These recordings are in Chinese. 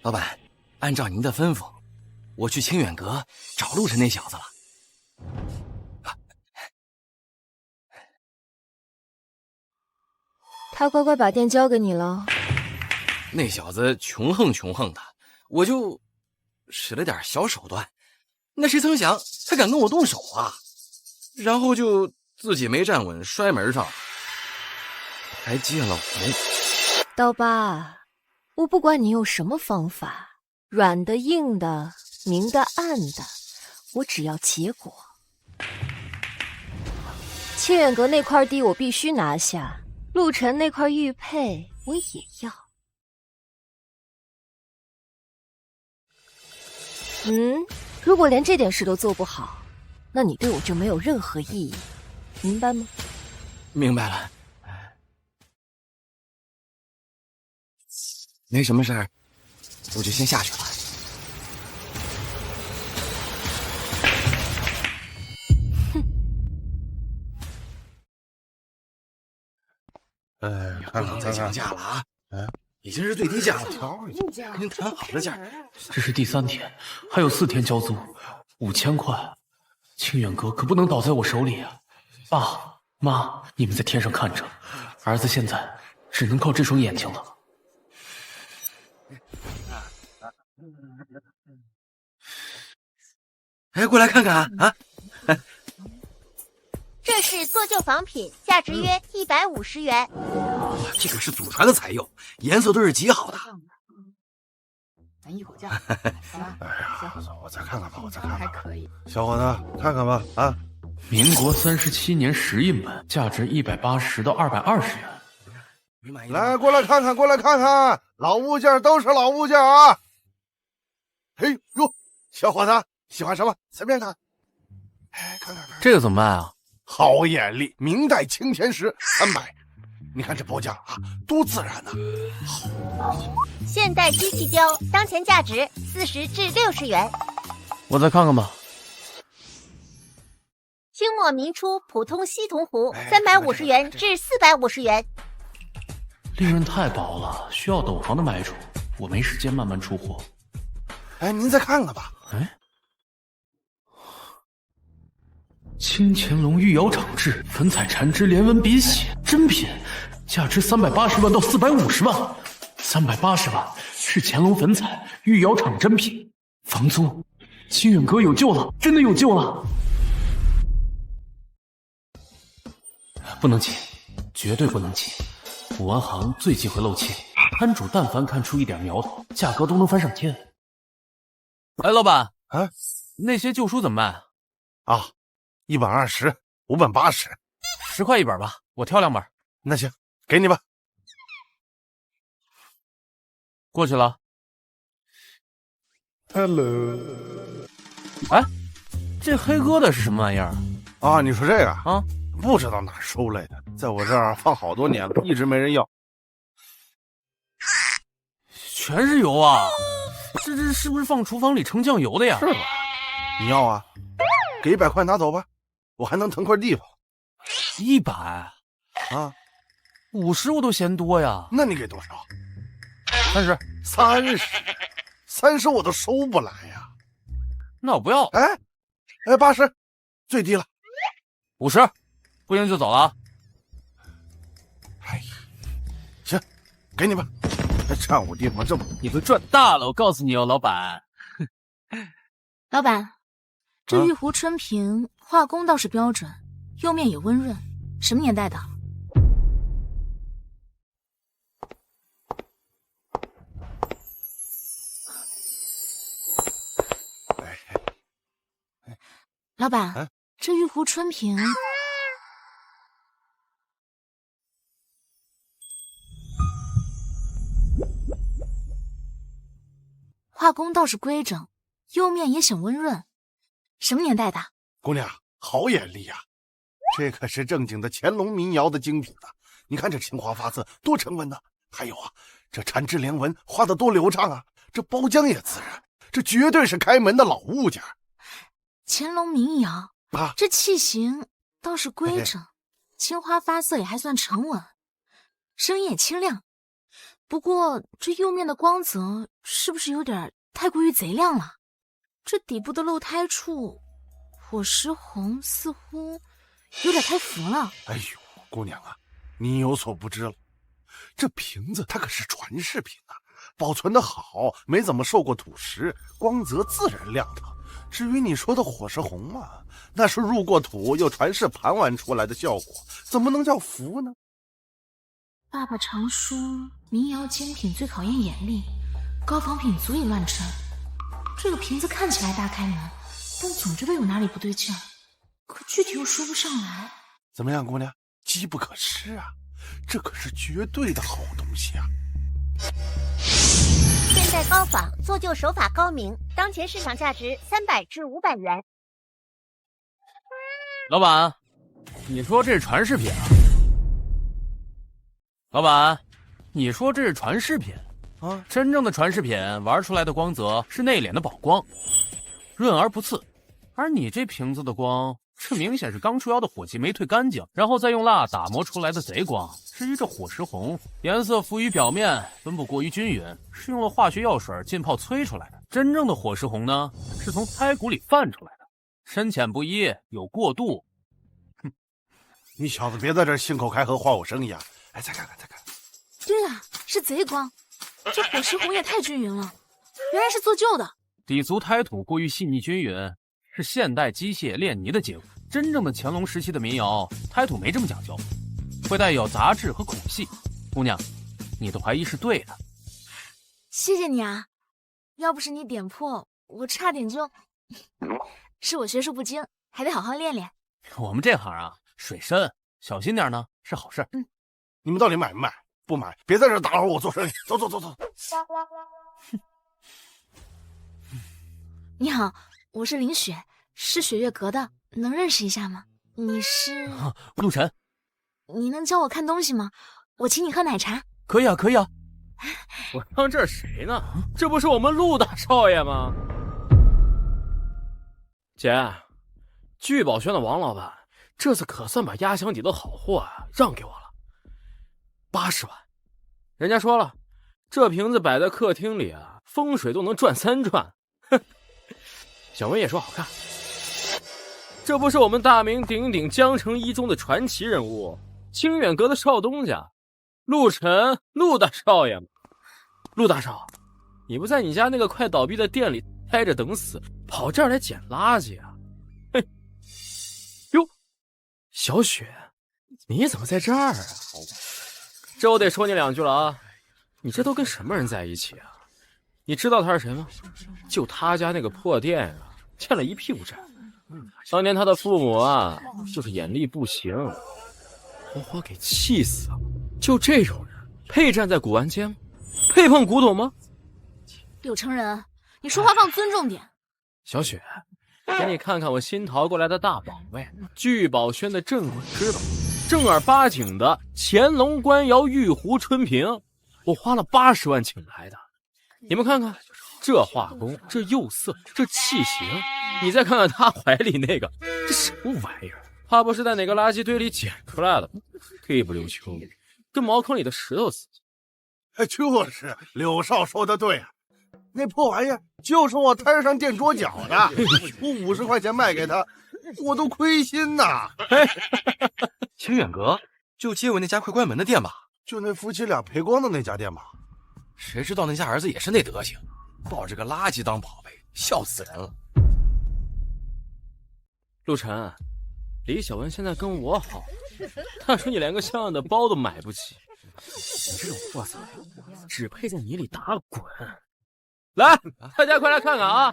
老板，按照您的吩咐，我去清远阁找陆晨那小子了。他乖乖把店交给你了。那小子穷横的，我就使了点小手段，那谁曾想他敢跟我动手啊！然后就自己没站稳，摔门上了，还借了红。刀疤，我不管你用什么方法，软的、硬的、明的、暗的，我只要结果。清远阁那块地我必须拿下，陆晨那块玉佩我也要。如果连这点事都做不好，那你对我就没有任何意义，明白吗？明白了。没什么事儿，我就先下去了。看看再讲价了啊！已经是最低价了，跟您谈好的价。这是第3天，还有4天交租，5000块。清远阁可不能倒在我手里啊！爸妈，你们在天上看着，儿子现在只能靠这双眼睛了。哎，过来看看啊！这是做旧仿品，价值约150元。这个是祖传的彩釉，颜色都是极好的。咱一口价。哎呀，我再看看吧，还可以。小伙子，看看吧啊！民国37年10印本，价值180到220元。来，过来看看，老物件都是老物件啊！哎呦，小伙子喜欢什么？随便看。哎，看，这个怎么办啊？好眼力，明代青田石300。你看这包浆啊，多自然啊！现代机器雕，当前价值40至60元。我再看看吧。清末明初普通西铜壶，350元至450元。利润太薄了，需要懂行的买主，我没时间慢慢出货。哎，您再看看吧。哎，清乾隆御窑厂制粉彩缠枝连纹笔写真品，价值380万到450万。380万是乾隆粉彩御窑厂真品，房租清远阁有救了，真的有救了。不能急，绝对不能急。武安行最忌讳漏气，摊主但凡看出一点苗头，价格都能翻上天。哎，老板啊，那些旧书怎么办啊？1本20，5本80，10块1本吧，我挑2本。那行，给你吧。过去了。Hello。哎，这黑疙瘩是什么玩意儿啊？你说这个啊？不知道哪收来的，在我这儿放好多年了，一直没人要。全是油啊！这是不是放厨房里盛酱油的呀？是吧？你要啊？给100块拿走吧，我还能腾块地方。100啊？50我都嫌多呀。那你给多少？30。30我都收不来呀。那我不要。哎，80，最低了。50，不行就走了啊。哎，行，给你吧。占我地方这么，你会赚大了，我告诉你哦，老板。老板，这玉壶春瓶画工倒是标准，釉面也温润，什么年代的？老板，这玉壶春瓶画工倒是规整，釉面也显温润，什么年代的？姑娘好眼力呀，这可是正经的乾隆民窑的精品啊！你看这青花发色多沉稳呐，还有啊，这缠枝连纹画得多流畅啊，这包浆也自然，这绝对是开门的老物件。乾隆民窑啊，这器型倒是规整，青花发色也还算沉稳，声音也清亮，不过这釉面的光泽是不是有点太过于贼亮了？这底部的漏胎处，火石红似乎有点太浮了。哎呦，姑娘啊，你有所不知了，这瓶子它可是传世品啊，保存的好，没怎么受过土蚀，光泽自然亮堂。至于你说的火石红嘛，那是入过土又传世盘玩出来的效果，怎么能叫浮呢？爸爸常说民窑精品最考验眼力，高仿品足以乱真。这个瓶子看起来大开门，但总觉得有哪里不对劲儿，可具体又说不上来。怎么样，姑娘，机不可失啊，这可是绝对的好东西啊。现代高仿，做旧手法高明，当前市场价值300至500元。老板，你说这是传世品啊？老板，你说这是传世品啊？真正的传世品玩出来的光泽是内敛的宝光，润而不刺，而你这瓶子的光，这明显是刚出窑的火气没退干净，然后再用蜡打磨出来的贼光。至于这火石红，颜色浮于表面，分布过于均匀，是用了化学药水浸泡催出来的。真正的火石红呢，是从胎骨里泛出来的，深浅不一，有过渡。你小子别在这信口开河画我生意啊！哎，再看看，再看。对啊，是贼光，这火石红也太均匀了，原来是做旧的。底足胎土过于细腻均匀，是现代机械炼泥的结果。真正的乾隆时期的民窑，胎土没这么讲究，会带有杂质和孔隙。姑娘，你的怀疑是对的。谢谢你啊，要不是你点破，我差点就……是我学术不精，还得好好练练。我们这行啊，水深，小心点呢是好事。你们到底买不买？不买，别在这打扰我做生意。走走走走。你好，我是林雪，是雪月阁的，能认识一下吗？你是陆晨，你能教我看东西吗？我请你喝奶茶。可以啊，可以啊。我当这是谁呢？这不是我们陆大少爷吗？姐，聚宝轩的王老板这次可算把压箱底的好货啊让给我了，80万。人家说了，这瓶子摆在客厅里啊，风水都能转3转。哼，小文也说好看。这不是我们大名鼎鼎江城一中的传奇人物，清远阁的少东家陆晨，陆大少爷吗？陆大少，你不在你家那个快倒闭的店里待着等死，跑这儿来捡垃圾啊？嘿，哟，小雪，你怎么在这儿啊？这我得说你2句了啊！你这都跟什么人在一起啊？你知道他是谁吗？就他家那个破店啊，欠了一屁股债。当年他的父母啊，就是眼力不行，活活给气死了。就这种人，配站在古玩街吗？配碰古董吗？柳承仁，你说话放尊重点。小雪，给你看看我新淘过来的大宝贝，聚宝轩的镇馆之宝，正儿八经的乾隆官窑玉壶春瓶，我花了80万请来的。你们看看，这画工，这釉色，这器型，你再看看他怀里那个，这什么玩意儿？怕不是在哪个垃圾堆里捡出来的吧？黑不溜秋，跟茅坑里的石头似的。就是柳少说的对啊，那破玩意儿就是我摊上垫桌脚的，我50块钱卖给他，我都亏心呐。清远阁就接吻那家快关门的店吧？就那夫妻俩赔光的那家店吧？谁知道那家儿子也是那德行，抱着个垃圾当宝贝，笑死人了。陆晨，李小文现在跟我好，他说你连个像样的包都买不起，你这种货色只配在泥里打滚。来，大家快来看看啊！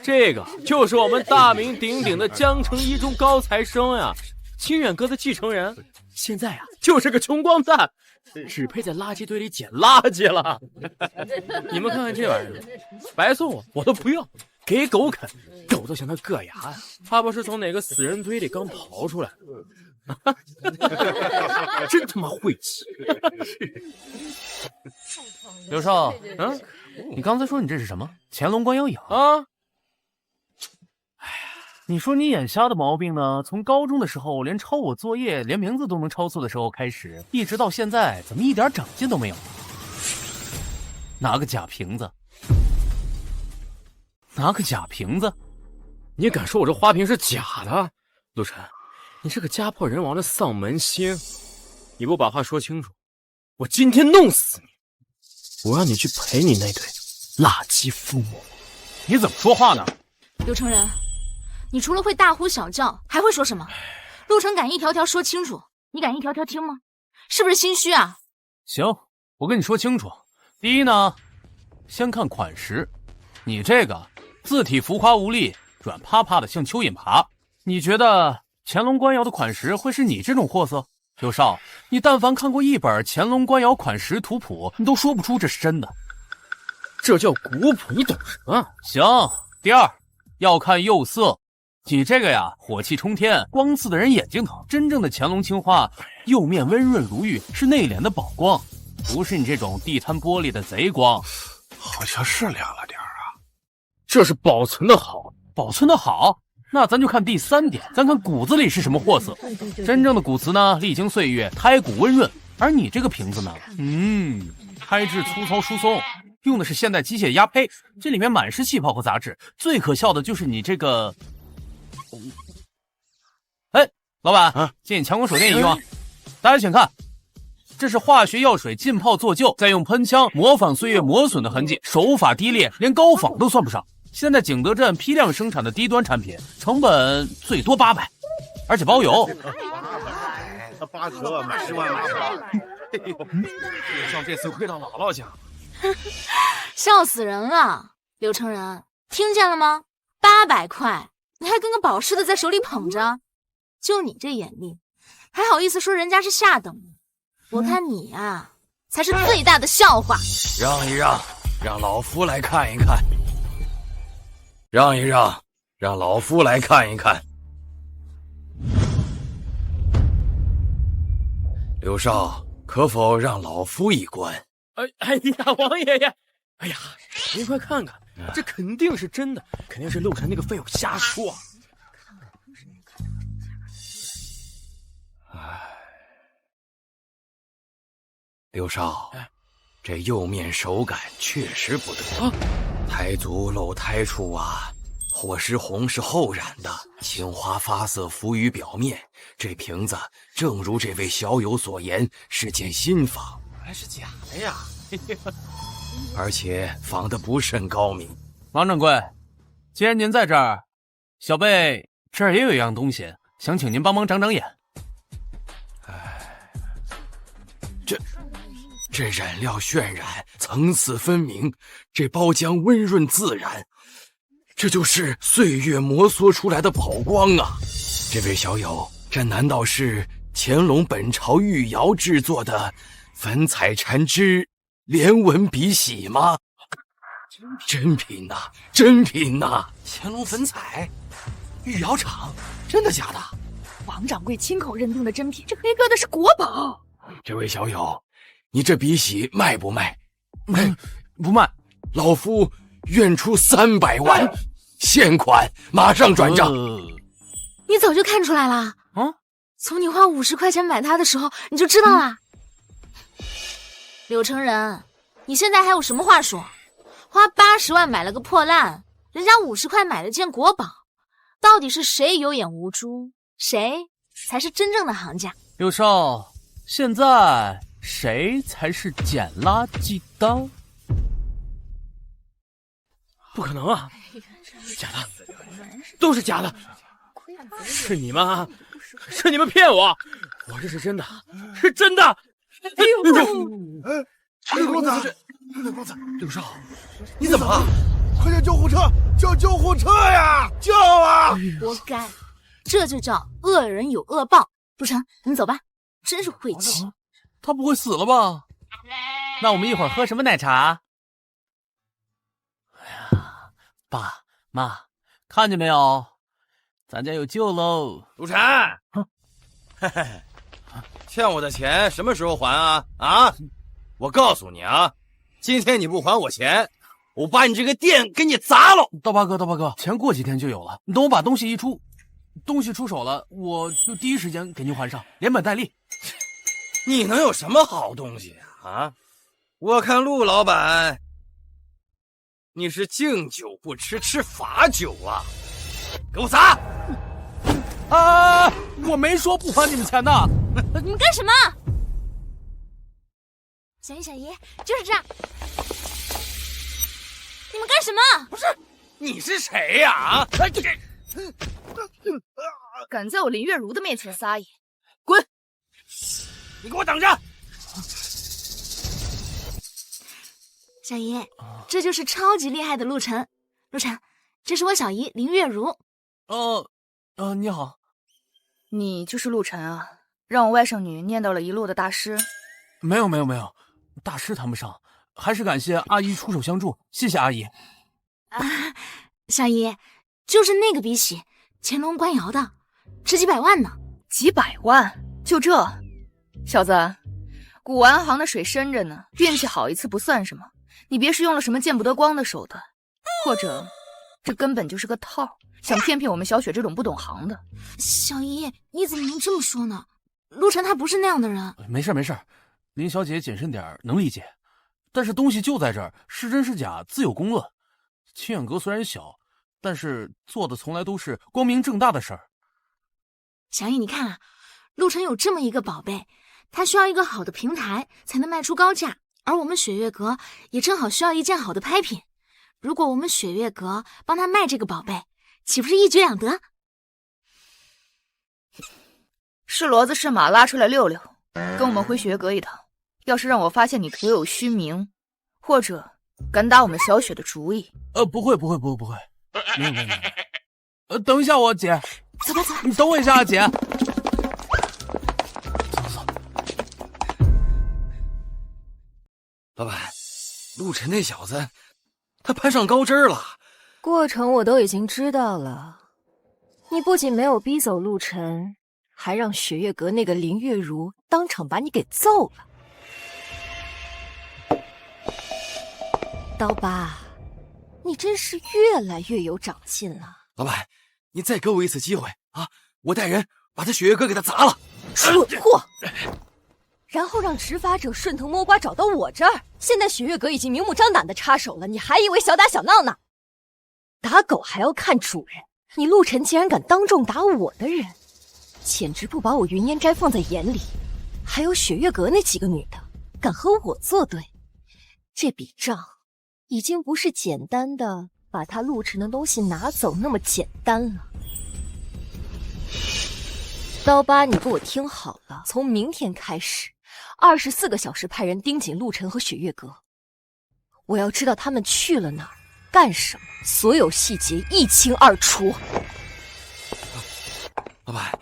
这个就是我们大名鼎鼎的江城一中高材生呀，清远阁的继承人，现在啊就是个穷光蛋，只配在垃圾堆里捡垃圾了。你们看看这玩意儿，白送我都不要，给狗啃，狗都向他硌牙呀！怕不是从哪个死人堆里刚刨出来的。真他妈晦气！刘少，你刚才说你这是什么？乾隆官窑影啊？哎呀，你说你眼瞎的毛病呢？从高中的时候连抄我作业，连名字都能抄错的时候开始，一直到现在，怎么一点长进都没有？拿个假瓶子，拿个假瓶子，你敢说我这花瓶是假的？陆晨，你这个家破人亡的丧门星，你不把话说清楚，我今天弄死你！我让你去陪你那对垃圾父母。你怎么说话呢？刘成仁，你除了会大呼小叫，还会说什么？陆晨敢一条条说清楚，你敢一条条听吗？是不是心虚啊？行，我跟你说清楚。第一呢，先看款识，你这个字体浮夸无力，软趴趴的像蚯蚓爬。你觉得乾隆官窑的款识会是你这种货色？刘少，你但凡看过一本乾隆官窑款识图谱，你都说不出这是真的。这叫古朴，你懂什么？行。第二，要看釉色，你这个呀，火气冲天，光刺的人眼睛疼。真正的乾隆青花，釉面温润如玉，是内敛的宝光，不是你这种地摊玻璃的贼光。好像是亮了点啊。这是保存的好，保存的好。那咱就看第三点，咱看骨子里是什么货色。真正的骨瓷呢，历经岁月，胎骨温润，而你这个瓶子呢，胎质粗糙疏松，用的是现代机械压胚，这里面满是气泡和杂质。最可笑的就是你这个，哎，老板，借你强光手电一用啊！大家请看，这是化学药水浸泡做旧，再用喷枪模仿岁月磨损的痕迹，手法低劣，连高仿都算不上。现在景德镇批量生产的低端产品，成本最多800，而且包邮。8折买10万买。像这次亏到姥姥家，笑死人了！刘成仁，听见了吗？800块，你还跟个宝似的在手里捧着，就你这眼力，还好意思说人家是下等的？我看你呀，才是最大的笑话。让一让，让老夫来看一看。让一让，让老夫来看一看。刘少，可否让老夫一观？哎呀，王爷爷，哎呀，您快看看，这肯定是真的，肯定是陆晨那个废物瞎说。刘少，这釉面手感确实不对啊，胎足露胎处啊，火石红是后染的，青花发色浮于表面。这瓶子正如这位小友所言，是件新仿，还是假的呀？而且仿的不甚高明。王掌柜，既然您在这儿，小辈这儿也有一样东西，想请您帮忙长长眼。这染料渲染，层次分明，这包浆温润自然，这就是岁月摩挲出来的宝光啊！这位小友，这难道是乾隆本朝御窑制作的粉彩缠枝连纹笔洗吗？真品呐，真品呐！乾隆粉彩，御窑厂，真的假的？王掌柜亲口认定的真品，这黑哥的是国宝。这位小友，你这笔洗卖不卖？不卖，老夫愿出300万，现款马上转账。你早就看出来了？从你花50块钱买它的时候，你就知道啦。柳成仁，你现在还有什么话说？花80万买了个破烂，人家50块买了件国宝，到底是谁有眼无珠？谁才是真正的行家？刘少，现在谁才是捡垃圾的？不可能啊！假的，都是假的，是你们啊！是你们骗我！我这是真的，是真的！哎呦，公子，公子，刘少，你怎么了？快叫救护车！叫救护车呀！叫啊！活该，这就叫恶人有恶报。陆晨，你走吧，真是晦气。他不会死了吧？那我们一会儿喝什么奶茶？哎呀，爸妈，看见没有？咱家有救喽！陆晨，嘿嘿，欠我的钱什么时候还啊？啊！我告诉你啊，今天你不还我钱，我把你这个店给你砸了！刀疤哥，钱过几天就有了。你等我把东西出手了，我就第一时间给您还上，连本带利。你能有什么好东西啊？我看陆老板你是敬酒不吃吃罚酒啊！给我砸！啊！我没说不还你们钱的。你们干什么？小姨，小姨，就是这儿。你们干什么？不是，你是谁呀？啊！敢在我林月如的面前撒野，滚！你给我等着！小姨，这就是超级厉害的陆晨。陆晨，这是我小姨林月如。你好。你就是陆晨啊？让我外甥女念叨了一路的大师。没有，大师谈不上，还是感谢阿姨出手相助，谢谢阿姨。小姨，就是那个鼻息，乾隆官窑的，值几百万呢。几百万？就这？小子，古玩行的水深着呢，运气好一次不算什么。你别是用了什么见不得光的手段，或者这根本就是个套，想骗我们小雪这种不懂行的。小姨，你怎么能这么说呢？陆晨他不是那样的人。没事，林小姐谨慎点能理解，但是东西就在这儿，是真是假自有公论。清远阁虽然小，但是做的从来都是光明正大的事儿。小姨，你看啊，陆晨有这么一个宝贝，他需要一个好的平台才能卖出高价，而我们雪月阁也正好需要一件好的拍品。如果我们雪月阁帮他卖这个宝贝，岂不是一举两得？是骡子是马拉出来溜溜，跟我们回雪月阁一趟。要是让我发现你徒有虚名，或者敢打我们小雪的主意，不会，没有。等一下我姐。走吧，你等我一下啊，姐。走。老板，陆晨那小子，他攀上高枝了。过程我都已经知道了，你不仅没有逼走陆晨，还让雪月阁那个林月如当场把你给揍了。刀疤，你真是越来越有长进了。老板，你再给我一次机会啊！我带人把他雪月阁给他砸了。蠢货！然后让执法者顺藤摸瓜找到我这儿。现在雪月阁已经明目张胆的插手了，你还以为小打小闹呢？打狗还要看主人，你陆晨竟然敢当众打我的人，简直不把我云烟斋放在眼里。还有雪月阁那几个女的敢和我作对，这笔账已经不是简单的把他陆晨的东西拿走那么简单了。刀疤，你给我听好了，从明天开始，24个小时派人盯紧陆晨和雪月阁，我要知道他们去了哪儿，干什么，所有细节一清二楚。老板，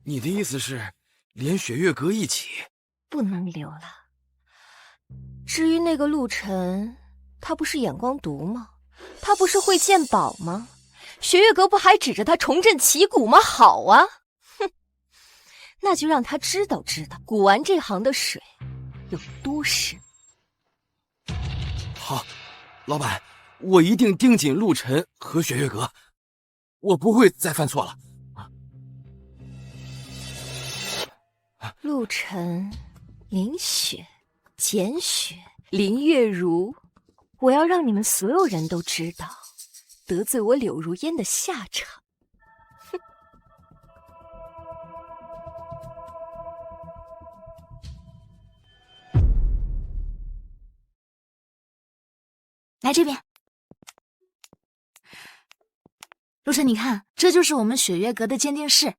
你的意思是连雪月阁一起？不能留了。至于那个陆晨，他不是眼光毒吗？他不是会鉴宝吗？雪月阁不还指着他重振旗鼓吗？好啊，哼，那就让他知道古玩这行的水有多深。好，老板，我一定盯紧陆晨和雪月阁，我不会再犯错了。陆晨、林雪、简雪、林月如，我要让你们所有人都知道得罪我柳如烟的下场。哼！来这边，陆晨，你看，这就是我们雪月阁的鉴定室。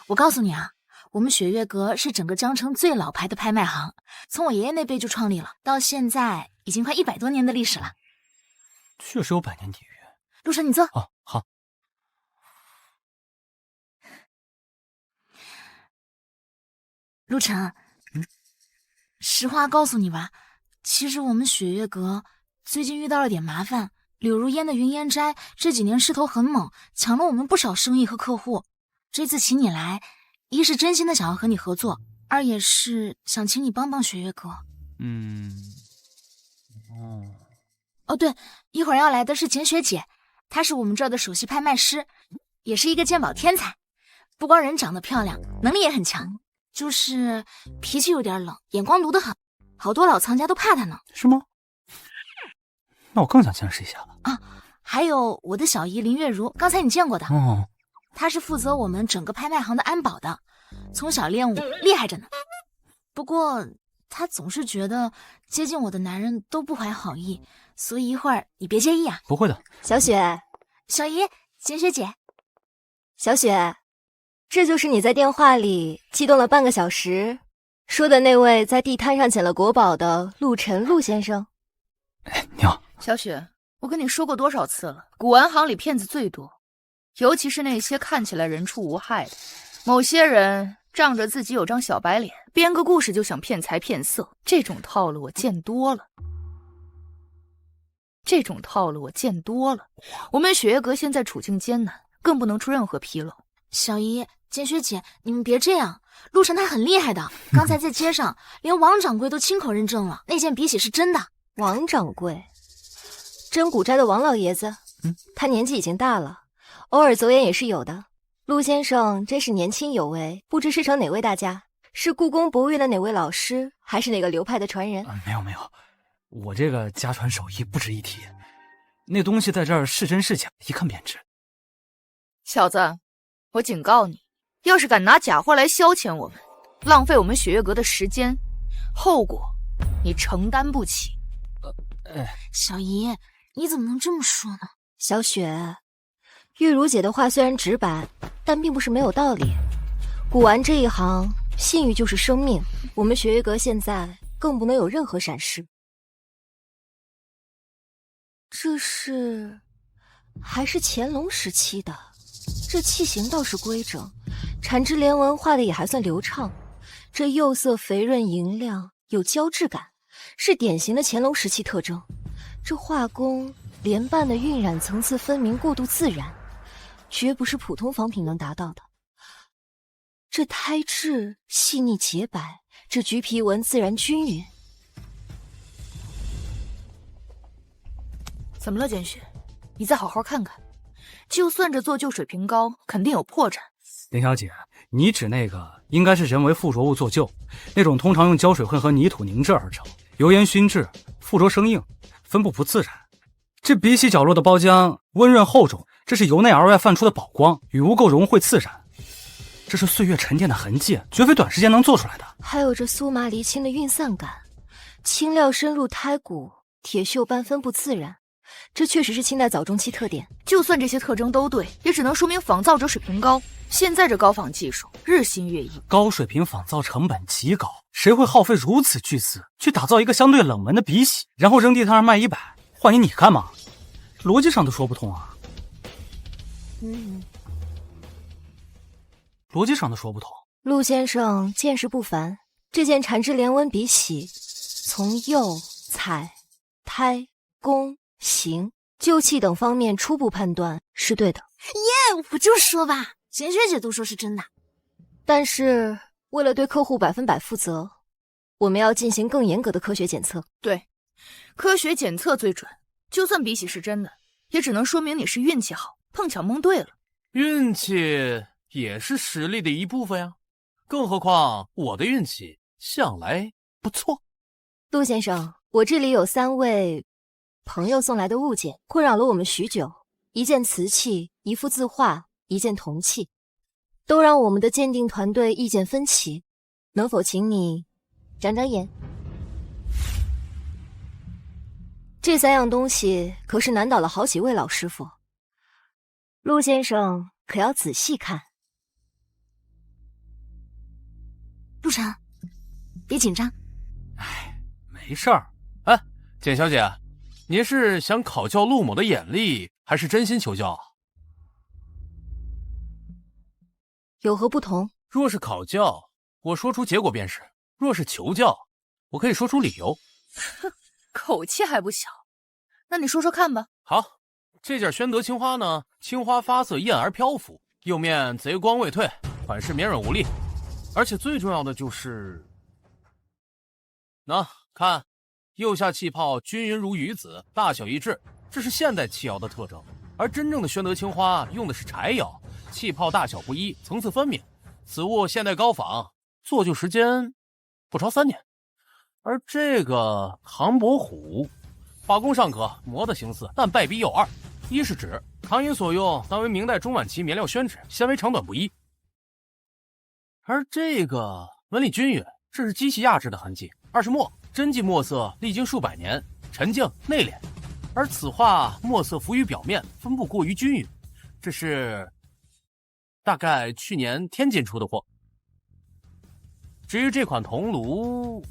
我告诉你啊，我们雪月阁是整个江城最老牌的拍卖行，从我爷爷那辈就创立了，到现在已经快100多年的历史了。确实有100年底蕴。陆晨，你坐。哦，好。陆晨，实话告诉你吧，其实我们雪月阁最近遇到了点麻烦。柳如烟的云烟斋这几年势头很猛，抢了我们不少生意和客户。这次请你来，一是真心的想要和你合作，二也是想请你帮帮雪月阁。哦对，一会儿要来的是简雪姐，她是我们这儿的首席拍卖师，也是一个鉴宝天才。不光人长得漂亮，能力也很强，就是脾气有点冷，眼光毒得很，好多老藏家都怕她呢。是吗？那我更想见识一下了啊！还有我的小姨林月如，刚才你见过的。哦，她是负责我们整个拍卖行的安保的，从小练武，厉害着呢。不过她总是觉得接近我的男人都不怀好意，所以一会儿你别介意啊。不会的。小雪，小姨，简雪姐。小雪，这就是你在电话里激动了半个小时说的那位在地摊上捡了国宝的陆晨陆先生。你好。小雪，我跟你说过多少次了，古玩行里骗子最多，尤其是那些看起来人畜无害的。某些人仗着自己有张小白脸，编个故事就想骗财骗色，这种套路我见多了。我们雪月阁现在处境艰难，更不能出任何纰漏。小姨、简雪姐，你们别这样，陆晨他很厉害的，刚才在街上连王掌柜都亲口认证了，那件笔洗是真的。王掌柜，真古斋的王老爷子，他年纪已经大了，偶尔走眼也是有的。陆先生真是年轻有为，不知师承哪位大家？是故宫博物院的哪位老师，还是哪个流派的传人？没有，我这个家传手艺不值一提，那东西在这儿是真是假，一看便知。小子，我警告你，要是敢拿假货来消遣我们，浪费我们雪月阁的时间，后果你承担不起。小姨，你怎么能这么说呢？小雪，玉如姐的话虽然直白，但并不是没有道理。古玩这一行，信誉就是生命，我们雪月阁现在更不能有任何闪失。这是还是乾隆时期的，这器型倒是规整，缠枝莲纹画的也还算流畅，这釉色肥润莹亮，有胶质感，是典型的乾隆时期特征。这画工连瓣的晕染层次分明，过度自然，绝不是普通仿品能达到的。这胎质细腻洁白，这橘皮纹自然均匀。怎么了，简雪？你再好好看看，就算这做旧水平高，肯定有破绽。林小姐，你指那个应该是人为附着物做旧，那种通常用胶水混合泥土凝制而成，油烟熏制，附着生硬，分布不自然。这鼻息角落的包浆温润厚重，这是由内而外泛出的宝光，与污垢融汇自然。这是岁月沉淀的痕迹，绝非短时间能做出来的。还有这酥麻离清的晕散感，轻料深入胎骨，铁锈般分布自然，这确实是清代早中期特点。就算这些特征都对，也只能说明仿造者水平高。现在这高仿技术日新月异，高水平仿造成本极高，谁会耗费如此巨资去打造一个相对冷门的笔洗，然后扔地摊上卖100，换你干嘛？逻辑上都说不通啊。逻辑上都说不通。陆先生见识不凡，这件缠枝莲纹笔洗，从釉、彩、胎、工、形、釉器等方面初步判断是对的。耶，我就说吧，简雪姐都说是真的。但是为了对客户100%负责，我们要进行更严格的科学检测。对，科学检测最准。就算笔洗是真的，也只能说明你是运气好，碰巧蒙对了。运气也是实力的一部分呀，更何况我的运气向来不错。陆先生，我这里有3位朋友送来的物件，困扰了我们许久。1件瓷器，1幅字画，1件铜器，都让我们的鉴定团队意见分歧，能否请你长长眼？这3样东西可是难倒了好几位老师傅，陆先生可要仔细看。陆晨，别紧张。没事儿。哎，简小姐，您是想考教陆某的眼力，还是真心求教？有何不同？若是考教，我说出结果便是；若是求教，我可以说出理由。口气还不小，那你说说看吧。好，这件宣德青花呢，青花发色艳而漂浮，釉面贼光未退，款式绵软无力，而且最重要的就是，看，釉下气泡均匀如鱼子，大小一致，这是现代器窑的特征。而真正的宣德青花用的是柴窑，气泡大小不一，层次分明。此物现代高仿，做旧时间不超3年。而这个唐伯虎画工尚可，磨得形似，但败笔有二：一是纸，唐寅所用当为明代中晚期棉料宣纸，纤维长短不一；而这个纹理均匀，这是机器压制的痕迹；二是墨，真迹墨色历经数百年，沉静内敛，而此画墨色浮于表面，分布过于均匀，这是大概去年天津出的货。至于这款铜炉，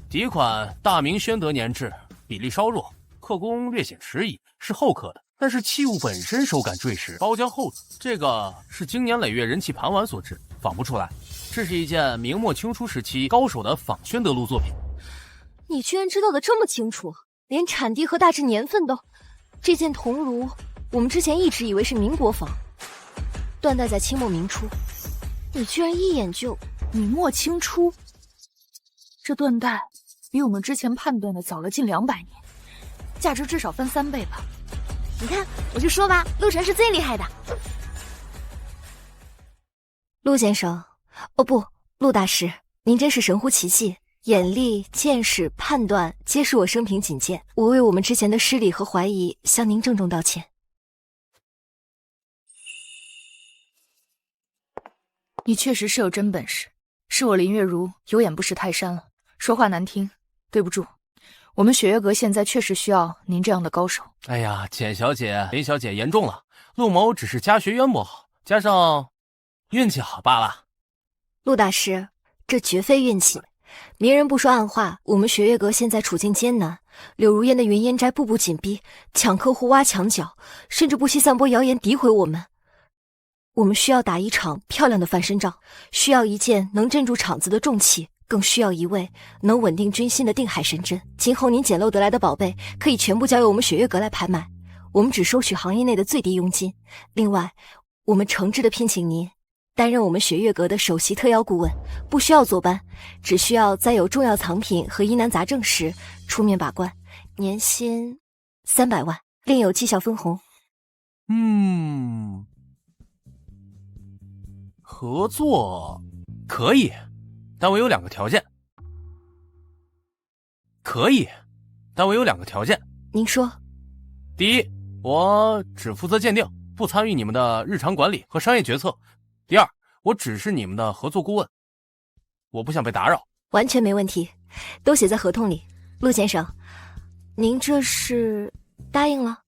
底款大明宣德年制，比例稍弱，刻工略显迟疑，是后刻的，但是器物本身手感坠实，包浆厚实，这个是经年累月人气盘玩所致，仿不出来。这是一件明末清初时期高手的仿宣德炉作品。你居然知道的这么清楚，连产地和大致年份都……这件铜炉，我们之前一直以为是民国仿，断代在清末明初，你居然一眼就……明末清初，这断代比我们之前判断的早了近200年，价值至少翻3倍吧。你看，我就说吧，陆晨是最厉害的。陆先生，哦不，陆大师，您真是神乎其技，眼力、见识、判断，皆是我生平仅见。我为我们之前的失礼和怀疑，向您郑重道歉。你确实是有真本事，是我林月如有眼不识泰山了。说话难听，对不住，我们雪月阁现在确实需要您这样的高手。哎呀，简小姐、林小姐言重了，陆某只是家学渊博，加上运气好罢了。陆大师，这绝非运气。明人不说暗话，我们雪月阁现在处境艰难，柳如烟的云烟斋步步紧逼，抢客户、挖墙脚，甚至不惜散播谣言诋毁我们。我们需要打一场漂亮的翻身仗，需要一件能镇住场子的重器，更需要一位能稳定军心的定海神针。今后您捡漏得来的宝贝，可以全部交由我们雪月阁来拍卖，我们只收取行业内的最低佣金。另外，我们诚挚地聘请您担任我们雪月阁的首席特邀顾问，不需要坐班，只需要在有重要藏品和疑难杂症时出面把关，年薪300万，另有绩效分红。合作可以，但我有2个条件。可以，但我有2个条件。您说。第一，我只负责鉴定，不参与你们的日常管理和商业决策。第二，我只是你们的合作顾问，我不想被打扰。完全没问题，都写在合同里。陆先生，您这是答应了？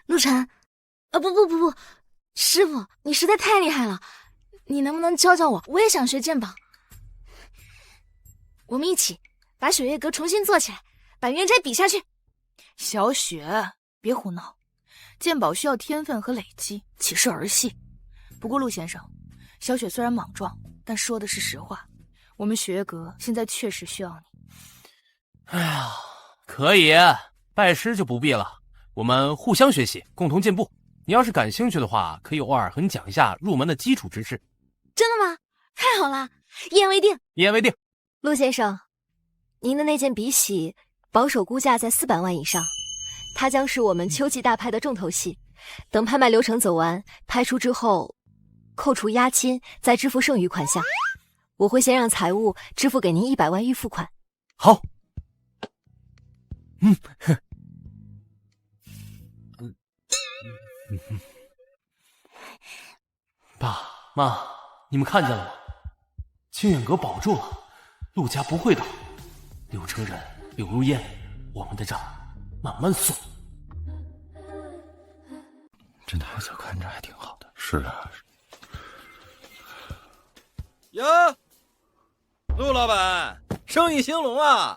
陆晨，不，师傅，你实在太厉害了，你能不能教教我？我也想学鉴宝。我们一起把雪月阁重新做起来，把云斋比下去。小雪，别胡闹，鉴宝需要天分和累积，岂是儿戏？不过陆先生，小雪虽然莽撞，但说的是实话，我们雪月阁现在确实需要你。哎呀，可以，拜师就不必了，我们互相学习，共同进步。你要是感兴趣的话，可以偶尔和你讲一下入门的基础知识。真的吗？太好了，一言为定。一言为定。陆先生，您的那件笔洗保守估价在400万以上，它将是我们秋季大拍的重头戏。等拍卖流程走完，拍出之后扣除押金，再支付剩余款项。我会先让财务支付给您100万预付款。好。爸妈，你们看见了吗？清远阁保住了，陆家不会倒，柳承仁、柳如烟，我们的账慢慢算。这台子看着还挺好的。是啊。哟，陆老板，生意兴隆啊！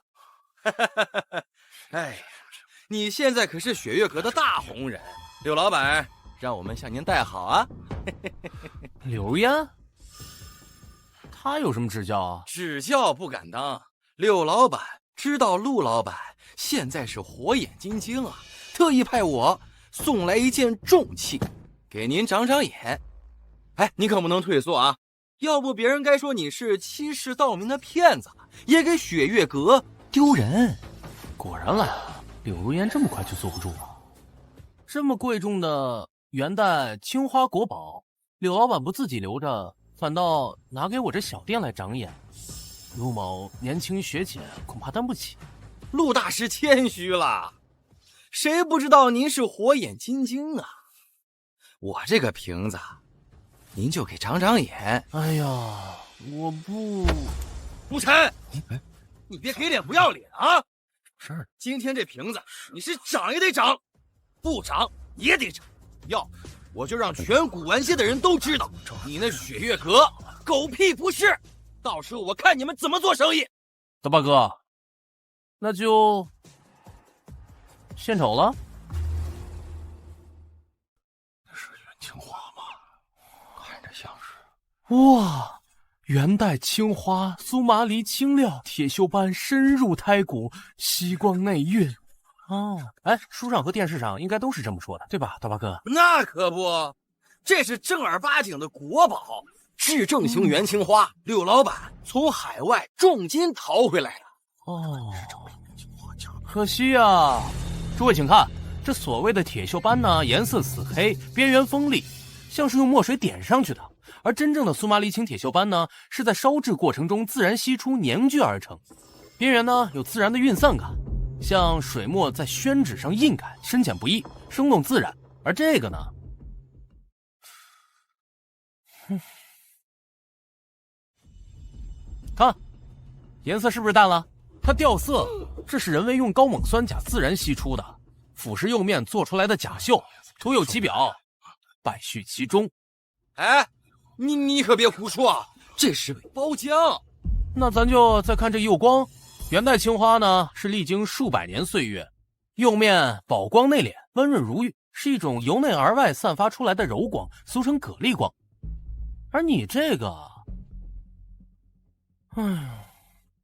哎呀，你现在可是雪月阁的大红人，柳老板让我们向您带好啊！柳如烟，他有什么指教啊？指教不敢当，柳老板知道陆老板现在是火眼金睛啊，特意派我送来一件重器，给您长长眼。哎，你可不能退缩啊，要不别人该说你是欺世盗名的骗子，也给雪月阁丢人。果然来了，柳如烟这么快就坐不住了。这么贵重的元代青花国宝，柳老板不自己留着，反倒拿给我这小店来长眼。陆某年轻学浅，恐怕担不起。陆大师谦虚了，谁不知道您是火眼金睛啊？我这个瓶子，您就给长长眼。哎呀，我不。陆晨，你别给脸不要脸啊！事儿，今天这瓶子你是涨也得涨，不涨也得涨，要我就让全古玩街的人都知道你那雪月阁狗屁不是，到时候我看你们怎么做生意。大八哥，那就献丑了。那是元青花吗？看着像是。哇，元代青花，苏麻离清料，铁锈斑深入胎骨，吸光内蕴。哦，哎，书上和电视上应该都是这么说的，对吧，大八哥？那可不，这是正儿八经的国宝，至正型元青花，柳老板从海外重金淘回来的。哦，可惜呀！诸位请看，这所谓的铁锈斑呢，颜色紫黑，边缘锋利，像是用墨水点上去的。而真正的苏麻离青铁锈斑呢，是在烧制过程中自然析出凝聚而成，边缘呢有自然的晕散感，像水墨在宣纸上印感，深浅不一，生动自然。而这个呢，看，颜色是不是淡了？它掉色，这是人为用高锰酸钾自然析出的，腐蚀釉面做出来的假锈，徒有其表，败絮其中。哎，你可别胡说，这是包浆。那咱就再看这釉光，元代青花呢是历经数百年岁月，釉面宝光内敛，温润如玉，是一种由内而外散发出来的柔光，俗称蛤蜊光。而你这个，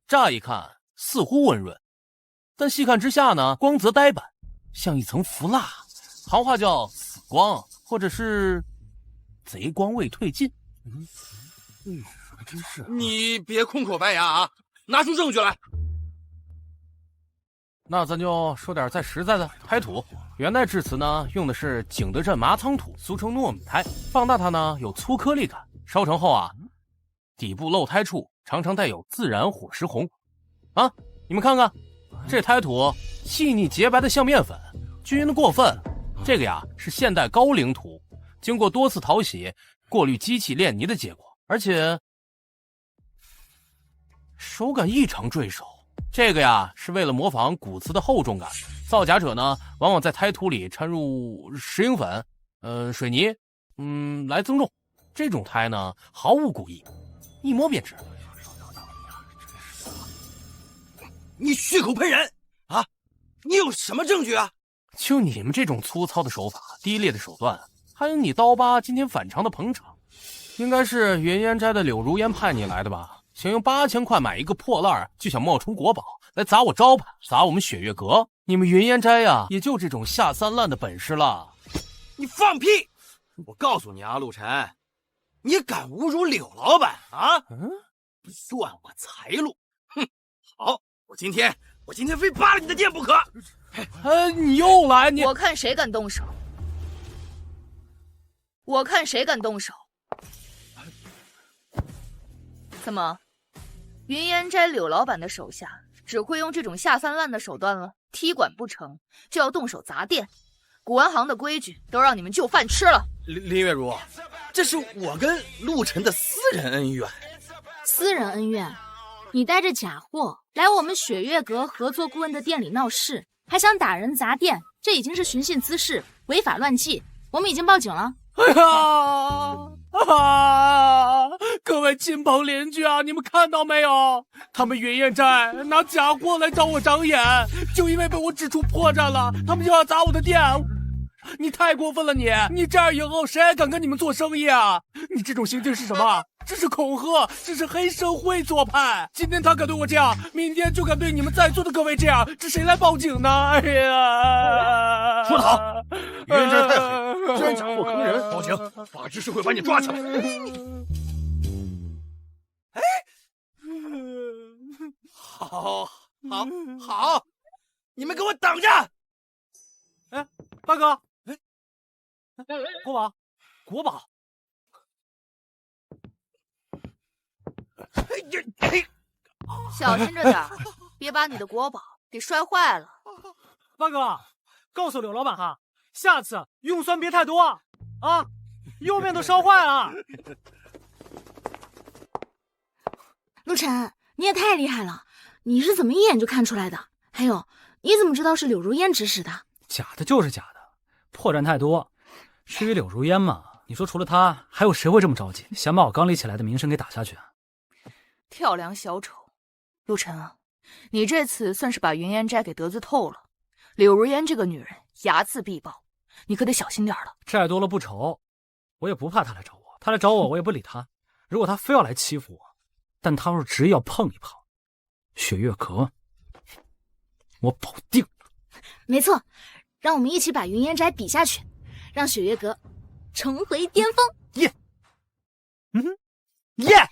乍一看似乎温润，但细看之下呢，光泽呆板，像一层浮蜡，行话叫死光，或者是贼光未退尽。还真是。你别空口白牙啊，拿出证据来。那咱就说点再实在的，胎土。元代制瓷呢，用的是景德镇麻仓土，俗称糯米胎，放大它呢有粗颗粒感，烧成后啊，底部漏胎处常常带有自然火石红。啊，你们看看，这胎土细腻洁白的像面粉，均匀的过分。这个呀是现代高岭土，经过多次淘洗、过滤机器炼泥的结果，而且手感异常坠手。这个呀是为了模仿古瓷的厚重感，造假者呢往往在胎土里掺入石英粉、水泥，来增重。这种胎呢毫无古意，一摸便知。你血口喷人啊！你有什么证据啊？就你们这种粗糙的手法、低劣的手段，还有你刀疤今天反常的捧场，应该是云烟斋的柳如烟派你来的吧？想用8000块买一个破烂就想冒充国宝来砸我招牌，砸我们雪月阁。你们云烟斋呀，也就这种下三滥的本事了。你放屁！我告诉你啊，陆晨，你敢侮辱柳老板啊？断我财路！哼！好，我今天非扒了你的店不可！你又来！我看谁敢动手！我看谁敢动手！怎么？云烟斋柳老板的手下只会用这种下三滥的手段了？踢馆不成就要动手砸店？古玩行的规矩都让你们就饭吃了。林月如，这是我跟陆晨的私人恩怨。私人恩怨？你带着假货来我们雪月阁合作顾问的店里闹事，还想打人砸店，这已经是寻衅滋事，违法乱纪。我们已经报警了。各位亲朋邻居啊，你们看到没有？他们云烟斋拿假货来找我长眼，就因为被我指出破绽了，他们就要砸我的店。你太过分了你这样以后谁还敢跟你们做生意啊？你这种行径是什么？这是恐吓，这是黑社会做派。今天他敢对我这样，明天就敢对你们在座的各位这样，这谁来报警呢？哎呀，说得好，云烟斋太黑，居然假货坑人，报警，法制是会把你抓起来。哎，好，你们给我等着！哎，大哥，国宝，小心着点，别把你的国宝给摔坏了。八哥，告诉柳老板哈，下次用酸别太多啊，釉面都烧坏了。陆晨，你也太厉害了，你是怎么一眼就看出来的？还有，你怎么知道是柳如烟指使的？假的就是假的，破绽太多。至于柳如烟嘛，你说除了他，还有谁会这么着急，想把我刚立起来的名声给打下去啊？跳梁小丑，陆晨啊，你这次算是把云烟斋给得罪透了。柳如烟这个女人睚眦必报，你可得小心点了。债多了不愁，我也不怕他来找我，他来找我，我也不理他。如果他非要来欺负我，但他若执意要碰一碰雪月阁，我保定。没错，让我们一起把云烟斋比下去，让雪月阁重回巅峰。耶，耶。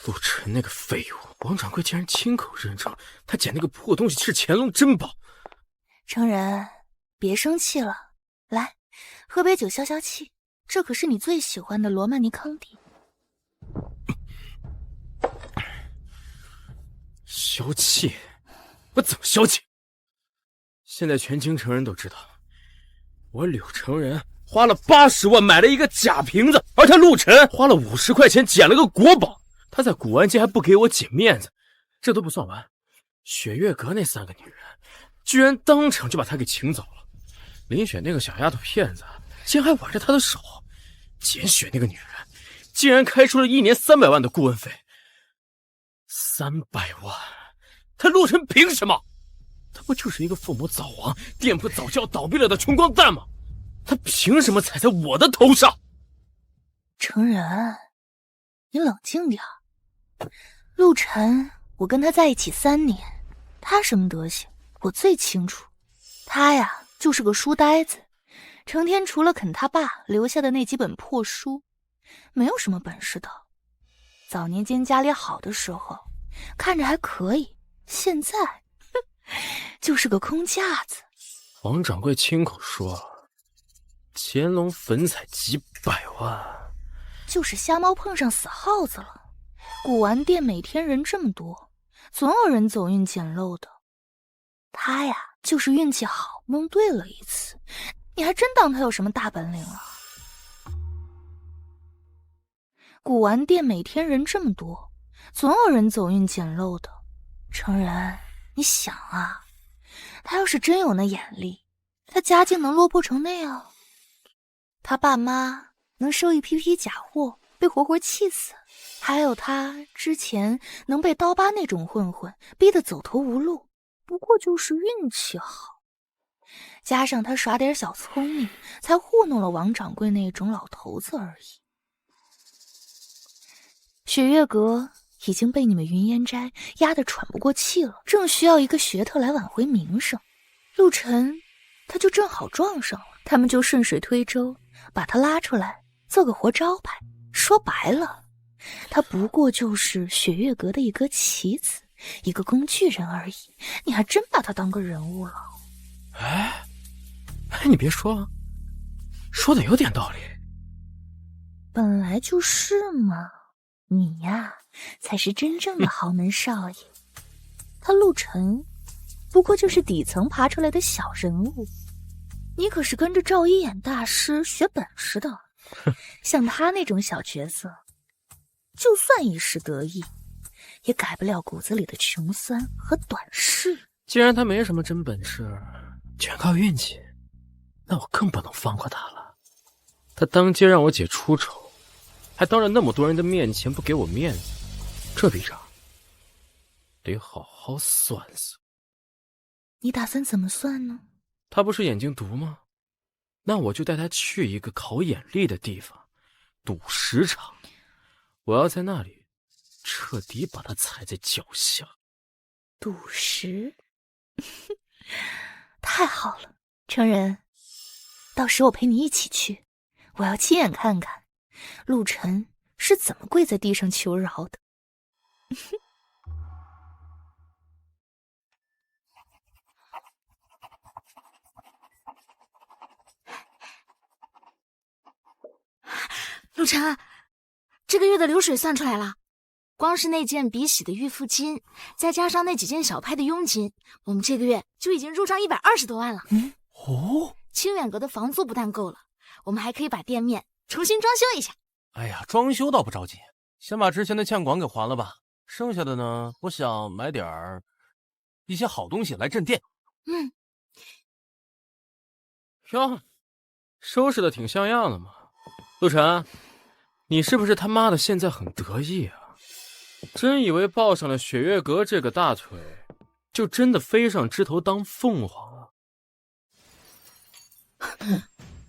陆晨那个废物，王掌柜竟然亲口认证他捡那个破东西是乾隆珍宝。成人，别生气了，来，喝杯酒消消气，这可是你最喜欢的罗曼尼康帝。消气？我怎么消气？现在全京城人都知道，我柳成人花了80万买了一个假瓶子，而他陆晨花了50块钱捡了个国宝。他在古玩街还不给我姐面子，这都不算完，雪月阁那3个女人居然当场就把他给请走了。林雪那个小丫头片子竟然还挽着他的手，简雪那个女人竟然开出了1年300万的顾问费。300万，他陆晨凭什么？他不就是一个父母早亡、店铺早就要倒闭了的穷光蛋吗？他凭什么踩在我的头上？成人，你冷静点。陆晨，我跟他在一起3年，他什么德行我最清楚。他呀，就是个书呆子，成天除了啃他爸留下的那几本破书，没有什么本事的。早年间家里好的时候，看着还可以，现在就是个空架子。王掌柜亲口说，乾隆粉彩几百万，就是瞎猫碰上死耗子了。古玩店每天人这么多，总有人走运捡漏的。他呀，就是运气好，蒙对了一次。你还真当他有什么大本领了？古玩店每天人这么多，总有人走运捡漏的。成人，你想啊，他要是真有那眼力，他家境能落魄成那样？他爸妈能收一批批假货被活活气死，还有他之前能被刀疤那种混混逼得走投无路，不过就是运气好，加上他耍点小聪明，才糊弄了王掌柜那种老头子而已。雪月阁已经被你们云烟斋压得喘不过气了，正需要一个学特来挽回名声。陆晨他就正好撞上了，他们就顺水推舟把他拉出来做个活招牌。说白了，他不过就是雪月阁的一个棋子，一个工具人而已。你还真把他当个人物了？哎，你别说，说的有点道理。本来就是嘛，你呀，才是真正的豪门少爷。他陆晨不过就是底层爬出来的小人物，你可是跟着赵一眼大师学本事的。像他那种小角色，就算一时得意，也改不了骨子里的穷酸和短视。既然他没什么真本事，全靠运气，那我更不能放过他了。他当街让我姐出丑，还当着那么多人的面前不给我面子，这笔账得好好算算。你打算怎么算呢？他不是眼睛毒吗？那我就带他去一个考眼力的地方，赌石场。我要在那里彻底把他踩在脚下。赌石？太好了，成人，到时我陪你一起去，我要亲眼看看陆晨是怎么跪在地上求饶的。陆晨，这个月的流水算出来了，光是那件比喜的预付金，再加上那几件小拍的佣金，我们这个月就已经入账120多万了。清远阁的房租不但够了，我们还可以把店面重新装修一下。哎呀，装修倒不着急，先把之前的欠款给还了吧。剩下的呢，我想买一些好东西来镇店。哟，收拾的挺像样的嘛。陆晨，你是不是他妈的现在很得意啊？真以为抱上了雪月阁这个大腿，就真的飞上枝头当凤凰了？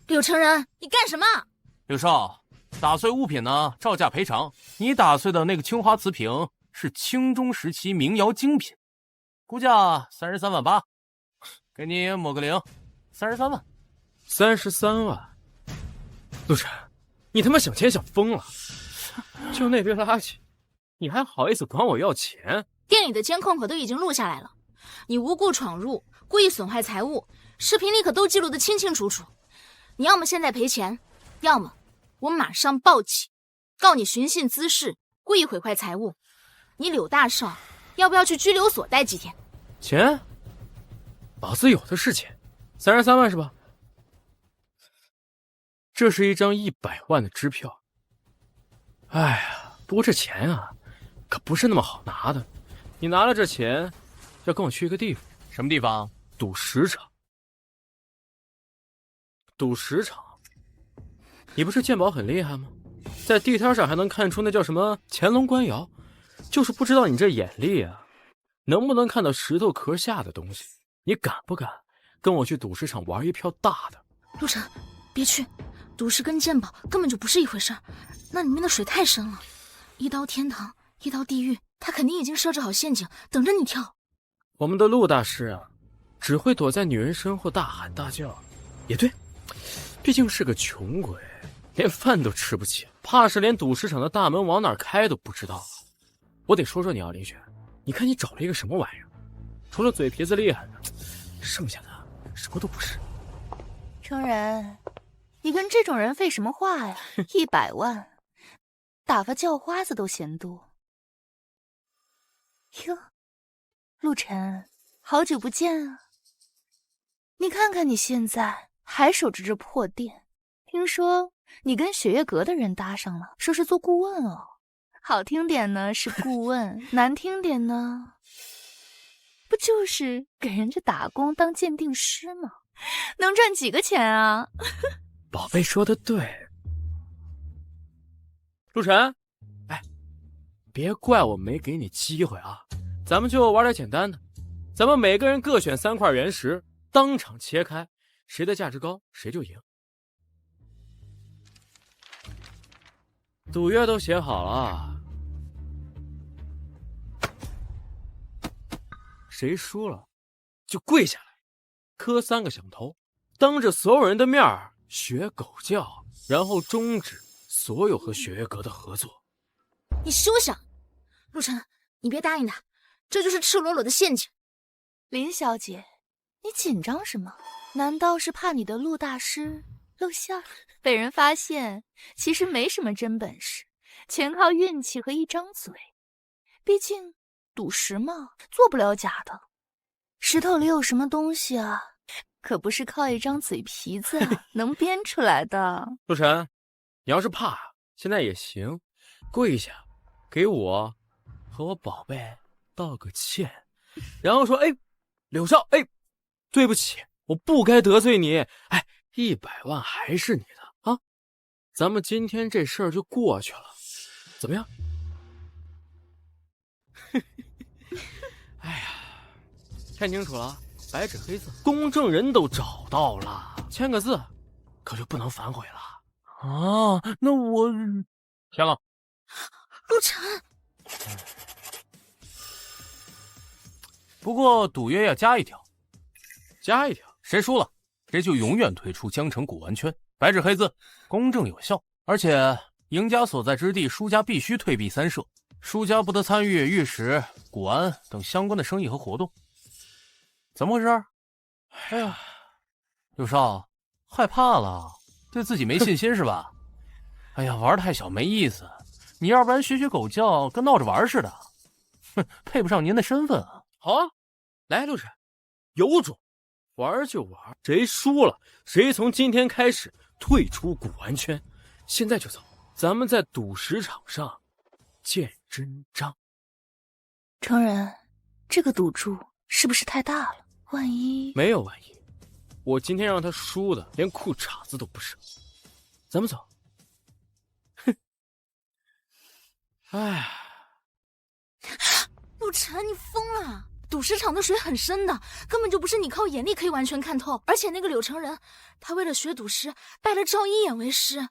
柳成人，你干什么？柳少，打碎物品呢，照价赔偿。你打碎的那个青花瓷瓶是清中时期民窑精品，估价33万8，给你抹个零，33万。33万？陆晨，你他妈想钱想疯了！就那堆垃圾，你还好意思管我要钱？店里的监控可都已经录下来了，你无故闯入，故意损坏财物，视频里可都记录得清清楚楚。你要么现在赔钱，要么我马上报警，告你寻衅滋事，故意毁坏财物。你柳大少要不要去拘留所待几天？钱？老子有的是钱，33万是吧？这是一张100万的支票。哎呀，不过这钱啊，可不是那么好拿的。你拿了这钱，要跟我去一个地方。什么地方？赌石场。赌石场？你不是鉴宝很厉害吗？在地摊上还能看出那叫什么乾隆官窑，就是不知道你这眼力啊，能不能看到石头壳下的东西？你敢不敢跟我去赌石场玩一票大的？陆晨，别去，赌石跟鉴宝根本就不是一回事儿，那里面的水太深了，一刀天堂，一刀地狱，他肯定已经设置好陷阱，等着你跳。我们的陆大师啊，只会躲在女人身后大喊大叫。也对，毕竟是个穷鬼，连饭都吃不起，怕是连赌石场的大门往哪儿开都不知道。我得说说你啊，林雪，你看你找了一个什么玩意儿？除了嘴皮子厉害的，剩下的什么都不是。成人，你跟这种人废什么话呀？100万，打发叫花子都嫌多。哟，陆晨，好久不见啊！你看看你现在还守着这破店，听说你跟雪月阁的人搭上了，说是做顾问哦。好听点呢是顾问，难听点呢，不就是给人家打工当鉴定师吗？能赚几个钱啊？宝贝说的对。陆晨，哎，别怪我没给你机会啊，咱们就玩点简单的，咱们每个人各选3块原石，当场切开，谁的价值高谁就赢。赌约都写好了，谁输了就跪下来磕3个响头，当着所有人的面学狗叫，然后终止所有和雪月阁的合作。你休想！陆晨，你别答应他，这就是赤裸裸的陷阱。林小姐，你紧张什么？难道是怕你的陆大师露馅儿，被人发现其实没什么真本事，全靠运气和一张嘴？毕竟赌石嘛，做不了假的。石头里有什么东西啊？可不是靠一张嘴皮子能编出来的。陆晨，你要是怕，现在也行，跪下，给我和我宝贝道个歉，然后说：“哎，柳少，哎，对不起，我不该得罪你。哎，100万还是你的啊，咱们今天这事儿就过去了，怎么样？”哎呀，看清楚了，白纸黑字，公证人都找到了，签个字，可就不能反悔了啊！那我签了。陆晨，不过赌约要加一条，加一条，谁输了，谁就永远退出江城古玩圈。白纸黑字，公正有效，而且赢家所在之地，输家必须退避3舍，输家不得参与玉石、古玩等相关的生意和活动。怎么回事？哎呀，柳少，害怕了，对自己没信心是吧？哎呀，玩太小没意思，你要不然学学狗叫，跟闹着玩似的，哼，配不上您的身份啊。好啊，来，陆晨，有种，玩就玩，谁输了，谁从今天开始退出古玩圈。现在就走，咱们在赌石场上见真章。成人，这个赌注是不是太大了？万一……没有万一，我今天让他输的连裤衩子都不剩。咱们走。哼，哎，陆晨，你疯了！赌石场的水很深的，根本就不是你靠眼力可以完全看透。而且那个柳成人，他为了学赌石，拜了赵一眼为师。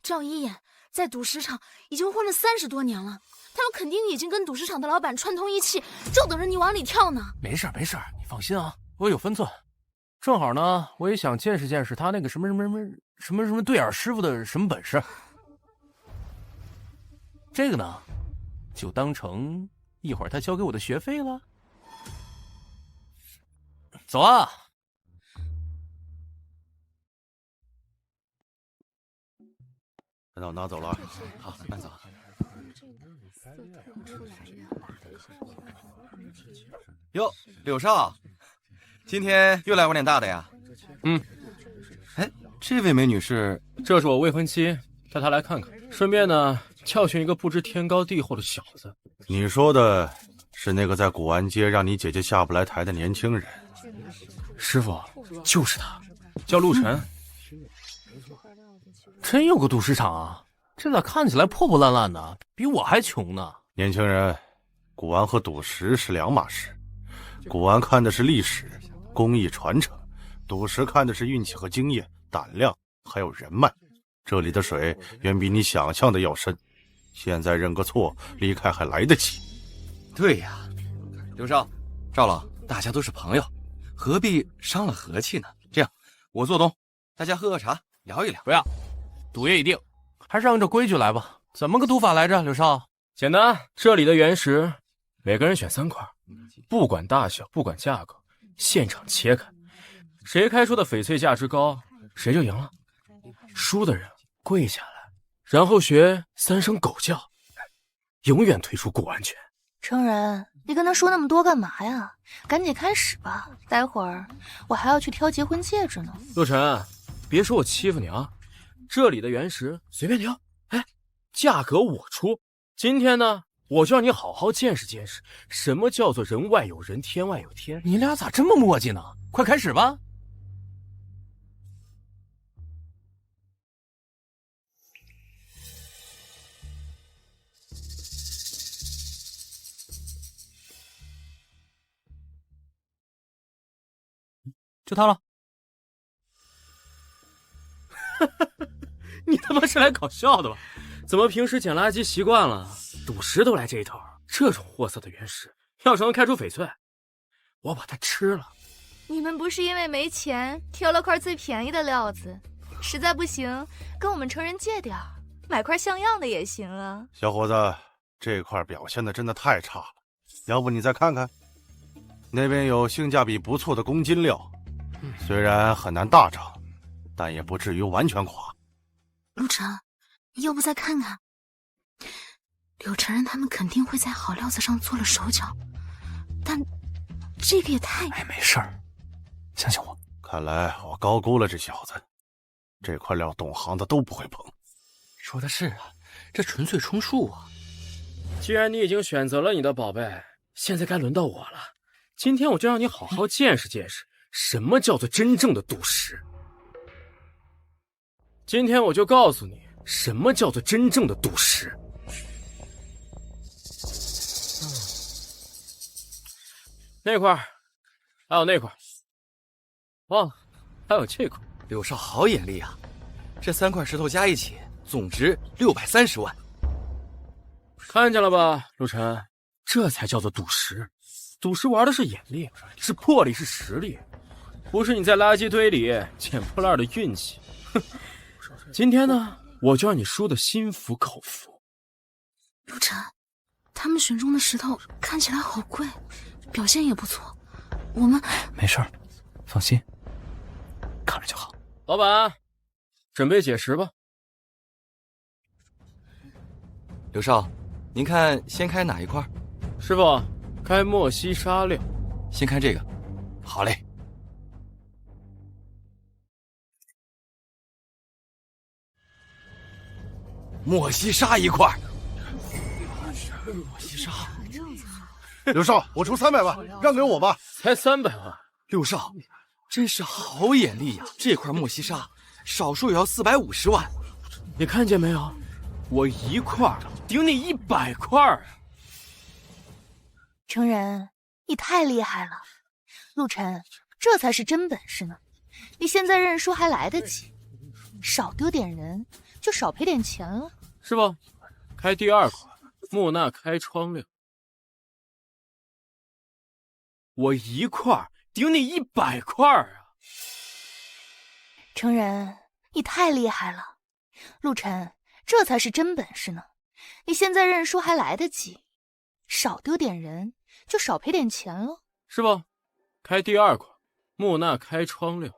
赵一眼在赌石场已经混了30多年了，他们肯定已经跟赌石场的老板串通一气，就等着你往里跳呢。没事没事，你放心啊，我有分寸。正好呢，我也想见识见识他那个什么对眼师傅的什么本事。这个呢，就当成一会儿他交给我的学费了。走啊！那我拿走了。好，慢走。哟，柳少，今天又来玩点大的呀？嗯。哎，这位美女是？这是我未婚妻，带她来看看，顺便呢教训一个不知天高地厚的小子。你说的是那个在古玩街让你姐姐下不来台的年轻人？师傅，就是他，叫陆晨。真有个赌石场啊？这咋看起来破破烂烂的，比我还穷呢？年轻人，古玩和赌石是两码事。古玩看的是历史、工艺传承，赌石看的是运气和经验、胆量还有人脉。这里的水远比你想象的要深，现在认个错，离开还来得及。对呀，刘少、赵老，大家都是朋友，何必伤了和气呢？这样，我做东，大家喝喝茶，聊一聊。不要，赌约已定，还是按照规矩来吧。怎么个赌法来着，刘少？简单，这里的原石，每个人选3块，不管大小，不管价格，现场切开，谁开出的翡翠价值高，谁就赢了。输的人跪下来，然后学3声狗叫，永远退出古玩圈。成人，你跟他说那么多干嘛呀？赶紧开始吧，待会儿我还要去挑结婚戒指呢。陆晨，别说我欺负你啊，这里的原石随便挑，哎，价格我出。今天呢，我就让你好好见识见识，什么叫做人外有人，天外有天。你俩咋这么磨叽呢？快开始吧。就他了。你他妈是来搞笑的吧？怎么平时捡垃圾习惯了，赌石都来这一套？这种货色的原石，要是能开出翡翠，我把它吃了。你们不是因为没钱挑了块最便宜的料子，实在不行跟我们成人借点，买块像样的也行啊。小伙子，这块表现的真的太差了，要不你再看看，那边有性价比不错的公金料，虽然很难大涨，但也不至于完全垮。陆晨，你要不再看看？柳成人他们肯定会在好料子上做了手脚，但这个也太……哎，没事儿，相信我。看来我高估了这小子，这块料懂行的都不会碰。说的是啊，这纯粹充数啊！既然你已经选择了你的宝贝，现在该轮到我了。今天我就让你好好见识见识，什么叫做真正的赌石。今天我就告诉你，什么叫做真正的赌石。那块，还有那块，忘了，还有这块。柳少好眼力啊！这3块石头加一起，总值630万。看见了吧，陆晨，这才叫做赌石。赌石玩的是眼力，是魄力，是实力，不是你在垃圾堆里捡破烂的运气。哼！今天呢，我就让你输得心服口服。陆晨，他们选中的石头看起来好贵，表现也不错。我们没事儿，放心，看着就好。老板，准备解石吧。刘少，您看先开哪一块？师傅，开莫西沙6。先开这个。好嘞。莫西沙1块。莫西沙。刘少，我出300万，让给我吧。才300万。刘少，真是好眼力呀！这块莫西沙少说也要450万。你看见没有？我1块顶你100块啊！成人，你太厉害了。陆晨，这才是真本事呢。你现在认输还来得及，少丢点人就少赔点钱了。师傅，开第2块，木纳开窗6。我1块顶你100块啊！成人，你太厉害了。陆晨，这才是真本事呢。你现在认输还来得及，少丢点人就少赔点钱了。师傅，开第2块，木纳开窗6。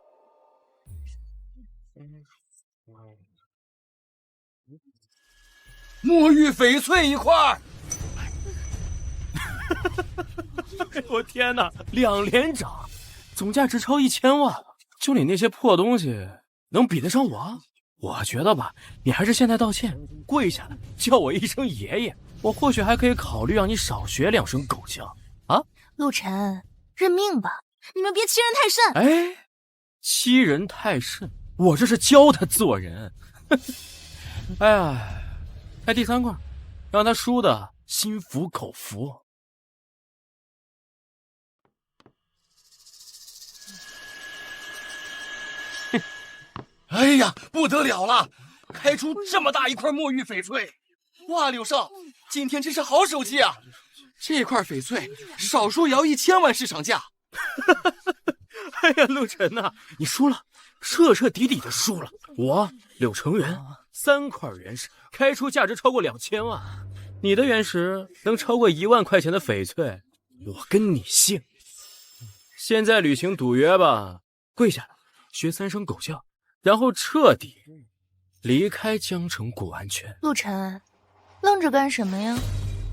墨玉翡翠1块。我天哪，2连涨，总价值超1000万了。就你那些破东西，能比得上我？我觉得吧，你还是现在道歉，跪下来叫我一声爷爷，我或许还可以考虑让你少学2声狗叫啊。陆晨，认命吧，你们别欺人太甚。哎，欺人太甚，我这是教他做人。哎呀，开第3块，让他输的心服口服。哎呀，不得了了！开出这么大一块墨玉翡翠，哇，刘少，今天真是好手气啊！这块翡翠少说也要1000万市场价。哎呀，陆晨呐，你输了，彻彻底底的输了。我柳成元3块原石开出价值超过2000万，你的原石能超过1万块钱的翡翠，我跟你姓。现在履行赌约吧，跪下来学3声狗叫，然后彻底离开江城古玩圈。陆晨，愣着干什么呀？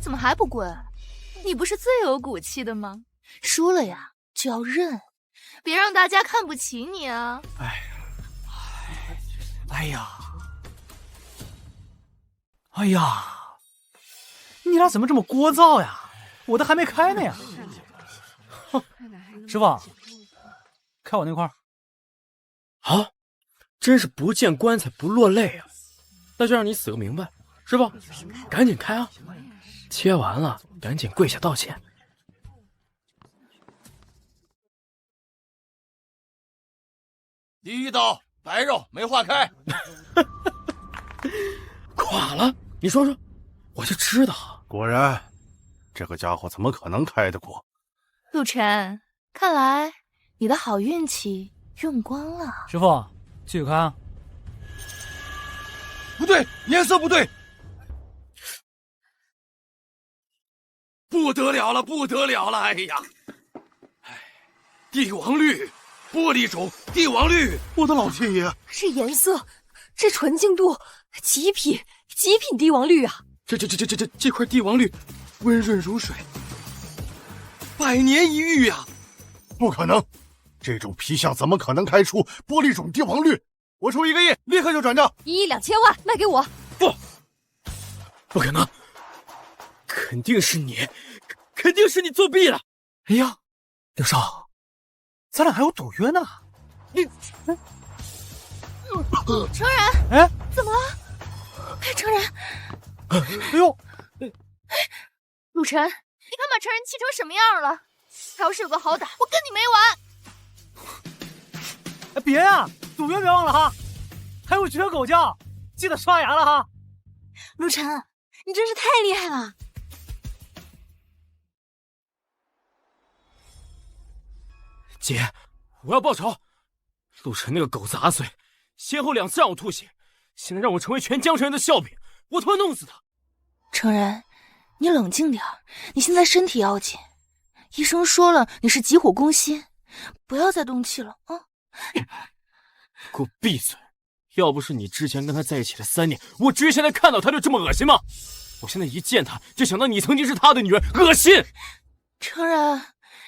怎么还不跪？你不是最有骨气的吗？输了呀就要认，别让大家看不起你啊！哎呀，你俩怎么这么聒噪呀？我的还没开呢呀！师傅，开我那块。啊，真是不见棺材不落泪啊！那就让你死个明白。师傅，赶紧开啊！切完了赶紧跪下道歉。第一刀白肉没化开。垮了，你说说，我就知道。果然，这个家伙怎么可能开得过？陆晨，看来你的好运气用光了。师傅，继续开啊！不对，颜色不对。不得了了，不得了了！哎呀，帝王绿，玻璃种帝王绿，我的老天爷！这颜色，这纯净度，极品帝王绿啊！这块帝王绿，温润如水，100年一遇啊！不可能，这种皮相怎么可能开出玻璃种帝王绿？我出1个亿，立刻就转账。1亿2000万，卖给我！不可能，肯定是你作弊了！哎呀，刘少，咱俩还有赌约呢。成人，哎，怎么了？成人，哎呦，陆晨，你看把成人气成什么样了？他要是有个好歹，我跟你没完！别呀，赌约别忘了哈，还有学狗叫，记得刷牙了哈。陆晨，你真是太厉害了！姐，我要报仇！陆晨那个狗杂碎，先后2次让我吐血，现在让我成为全江城人的笑柄，我他妈弄死他！成人，你冷静点，你现在身体要紧，医生说了你是急火攻心，不要再动气了啊！给我闭嘴！要不是你之前跟他在一起的3年，我至于现在看到他就这么恶心吗？我现在一见他就想到你曾经是他的女人，恶心！成人，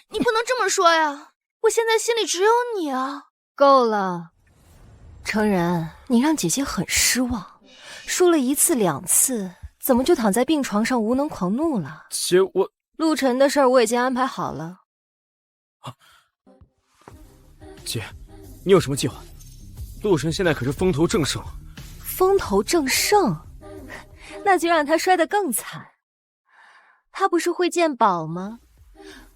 你不能这么说呀！我现在心里只有你啊！够了，成人，你让姐姐很失望，输了1次2次，怎么就躺在病床上无能狂怒了？姐，陆晨的事儿我已经安排好了。姐，你有什么计划？陆晨现在可是风头正盛。风头正盛，那就让他摔得更惨。他不是会鉴宝吗？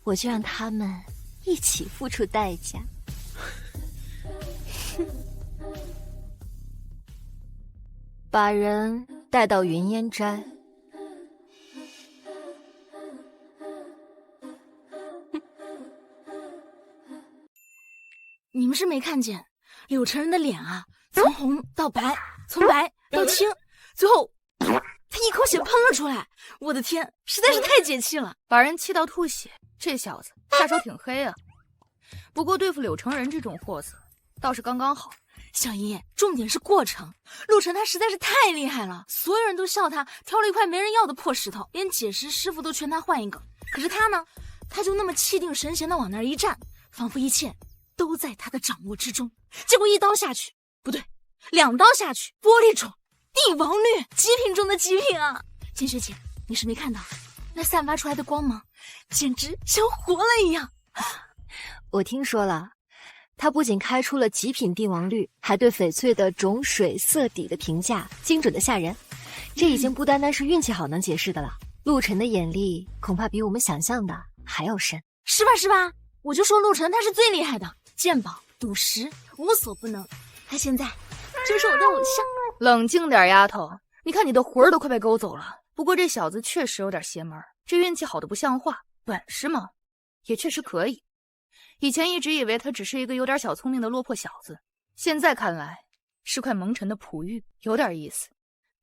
我就让他们一起付出代价。把人带到云烟斋。你们是没看见柳成人的脸啊，从红到白，从白到青，最后他一口血喷了出来。我的天，实在是太解气了，把人气到吐血，这小子下手挺黑啊。不过对付柳成人这种货色倒是刚刚好。小姨，重点是过程。陆晨他实在是太厉害了，所有人都笑他挑了一块没人要的破石头，连解石师傅都劝他换一个。可是他呢，他就那么气定神闲的往那儿一站，仿佛一切都在他的掌握之中。结果一刀下去，不对，2刀下去，玻璃种，帝王绿，极品中的极品啊！金学姐，你是没看到那散发出来的光芒，简直像活了一样。我听说了，他不仅开出了极品帝王绿，还对翡翠的种水色底的评价精准的吓人。这已经不单单是运气好能解释的了。陆晨的眼力恐怕比我们想象的还要深，是吧？是吧？我就说陆晨他是最厉害的，鉴宝、赌石无所不能。他现在就是我的偶像。冷静点，丫头，你看你的魂儿都快被勾走了。不过这小子确实有点邪门，这运气好的不像话，本事嘛，也确实可以。以前一直以为他只是一个有点小聪明的落魄小子，现在看来是块蒙尘的璞玉，有点意思。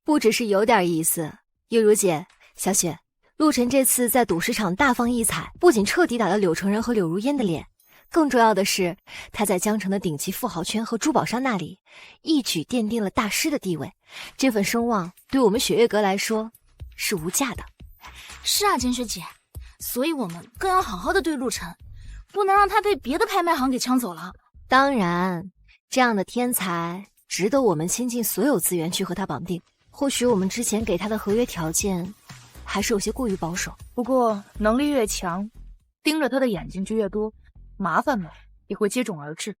不只是有点意思，幼如姐、小雪，陆晨这次在赌石场大放异彩，不仅彻底打了柳成人和柳如烟的脸，更重要的是，他在江城的顶级富豪圈和珠宝商那里一举奠定了大师的地位，这份声望对我们雪月阁来说是无价的。是啊，金学姐，所以我们更要好好的对陆晨，不能让他被别的拍卖行给抢走了。当然，这样的天才值得我们倾尽所有资源去和他绑定。或许我们之前给他的合约条件还是有些过于保守，不过能力越强，盯着他的眼睛就越多，麻烦嘛也会接踵而至。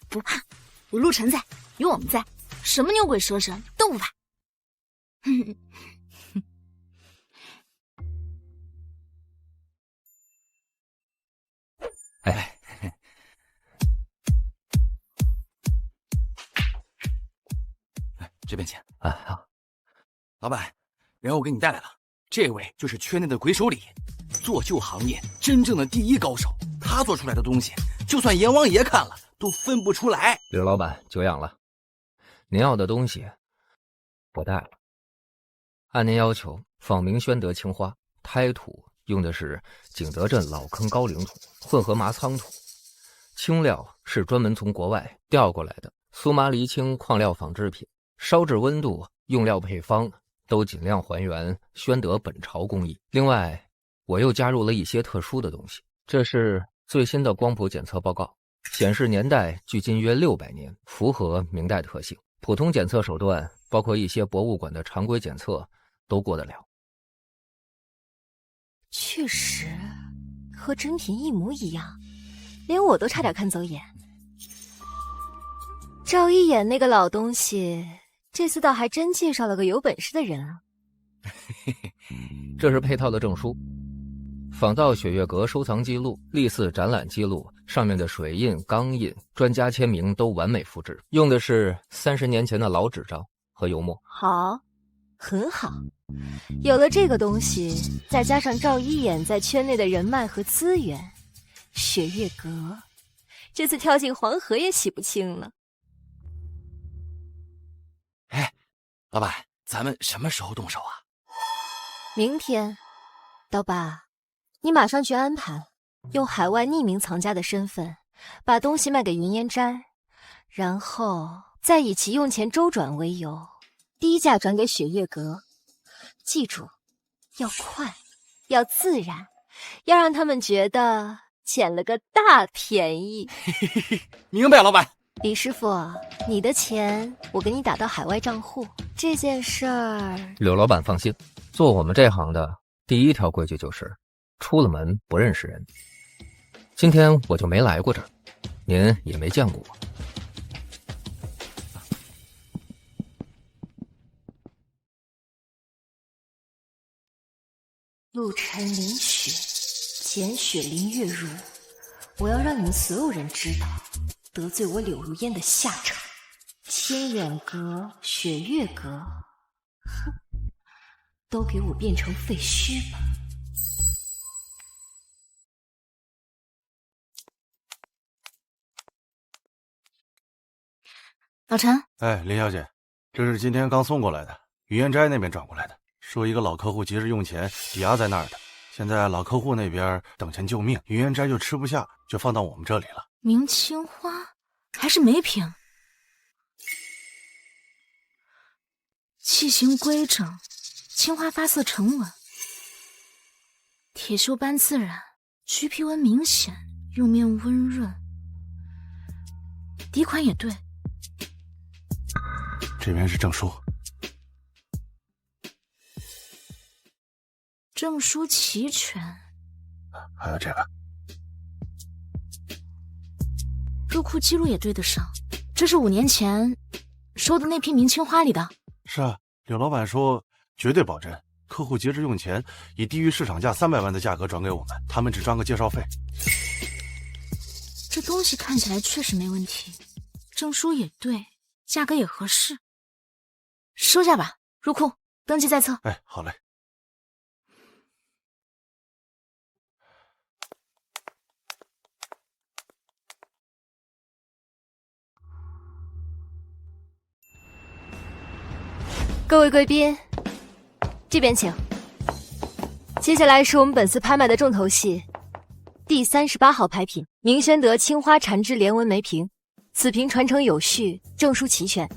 不怕，有陆晨在，有我们在，什么牛鬼蛇神都不怕。哎，这边请。啊，好。老板，人我给你带来了，这位就是圈内的鬼手李，做旧行业真正的第一高手。他做出来的东西，就算阎王爷看了都分不出来。柳老板久仰了，您要的东西我带了。按您要求，仿明宣德青花，胎土用的是景德镇老坑高岭土，混合麻仓土，青料是专门从国外调过来的苏麻离青矿料仿制品，烧制温度、用料配方都尽量还原宣德本朝工艺。另外，我又加入了一些特殊的东西，这是最新的光谱检测报告，显示年代距今约600年，符合明代特性。普通检测手段，包括一些博物馆的常规检测，都过得了。确实，和真品一模一样，连我都差点看走眼。赵一眼那个老东西，这次倒还真介绍了个有本事的人啊。这是配套的证书，仿造雪月阁收藏记录、历次展览记录，上面的水印、钢印、专家签名都完美复制，用的是30年前的老纸张和油墨。好，很好。有了这个东西，再加上赵一眼在圈内的人脉和资源，雪月阁这次跳进黄河也洗不清了。哎，老板，咱们什么时候动手啊？明天。刀疤，你马上去安排，用海外匿名藏家的身份把东西卖给云烟斋，然后再以其用钱周转为由，低价转给雪月阁。记住，要快，要自然，要让他们觉得捡了个大便宜。明白，老板。李师傅，你的钱我给你打到海外账户，这件事儿……柳老板放心，做我们这行的第一条规矩就是出了门不认识人。今天我就没来过这儿，您也没见过我。陆晨凌雪，简雪林月如，我要让你们所有人知道，得罪我柳如烟的下场。清远阁、雪月阁，哼，都给我变成废墟吧！老陈，哎，林小姐，这是今天刚送过来的，雨燕斋那边转过来的，说一个老客户急着用钱，抵押在那儿的。现在老客户那边等钱救命，雨燕斋就吃不下，就放到我们这里了。明青花还是梅瓶，器形规整，青花发色沉稳，铁锈斑自然，橘皮纹明显，釉面温润，底款也对。这边是证书，证书齐全，还有这个入库记录也对得上，这是5年前收的那批明青花里的。是啊，柳老板说绝对保真，客户急着用钱，以低于市场价300万的价格转给我们，他们只赚个介绍费。这东西看起来确实没问题，证书也对，价格也合适，收下吧，入库登记在册。哎，好嘞。各位贵宾，这边请。接下来是我们本次拍卖的重头戏，第38号拍品，明宣德青花缠枝连纹梅瓶。此瓶传承有序，证书齐全，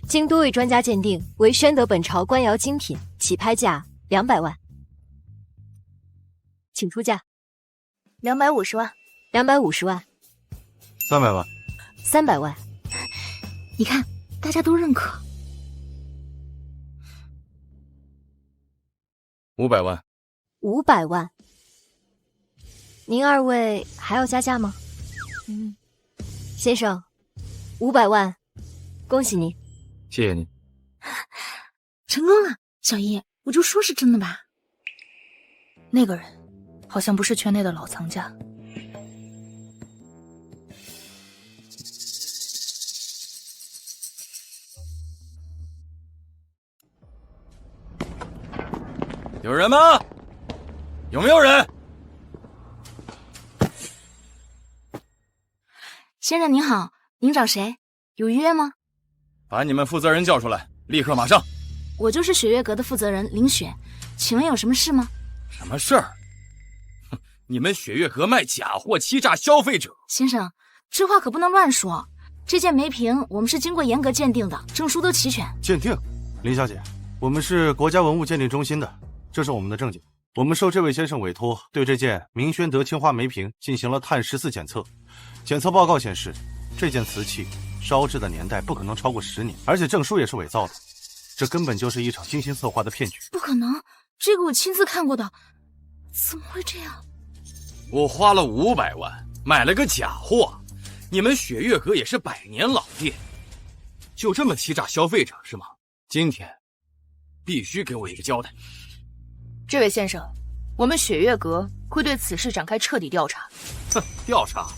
经多位专家鉴定为宣德本朝官窑精品，起拍价200万。请出价。250万。250万。300万。300万。你看，大家都认可。500万。500万。您二位还要加价吗？先生，500万，恭喜您。谢谢您。成功了，小叶，我就说是真的吧。那个人好像不是圈内的老藏家。有人吗？有没有人？先生您好，您找谁？有预约吗？把你们负责人叫出来，立刻马上。我就是雪月阁的负责人林雪，请问有什么事吗？什么事儿？哼，你们雪月阁卖假货，欺诈消费者。先生，这话可不能乱说。这件梅瓶我们是经过严格鉴定的，证书都齐全。鉴定？林小姐，我们是国家文物鉴定中心的，这是我们的证件。我们受这位先生委托，对这件明宣德青花梅瓶进行了碳14检测。检测报告显示，这件瓷器烧制的年代不可能超过10年，而且证书也是伪造的，这根本就是一场精心策划的骗局。不可能，这个我亲自看过的，怎么会这样？我花了500万买了个假货，你们雪月阁也是100年老店，就这么欺诈消费者是吗？今天必须给我一个交代。这位先生，我们雪月阁会对此事展开彻底调查。哼，调查？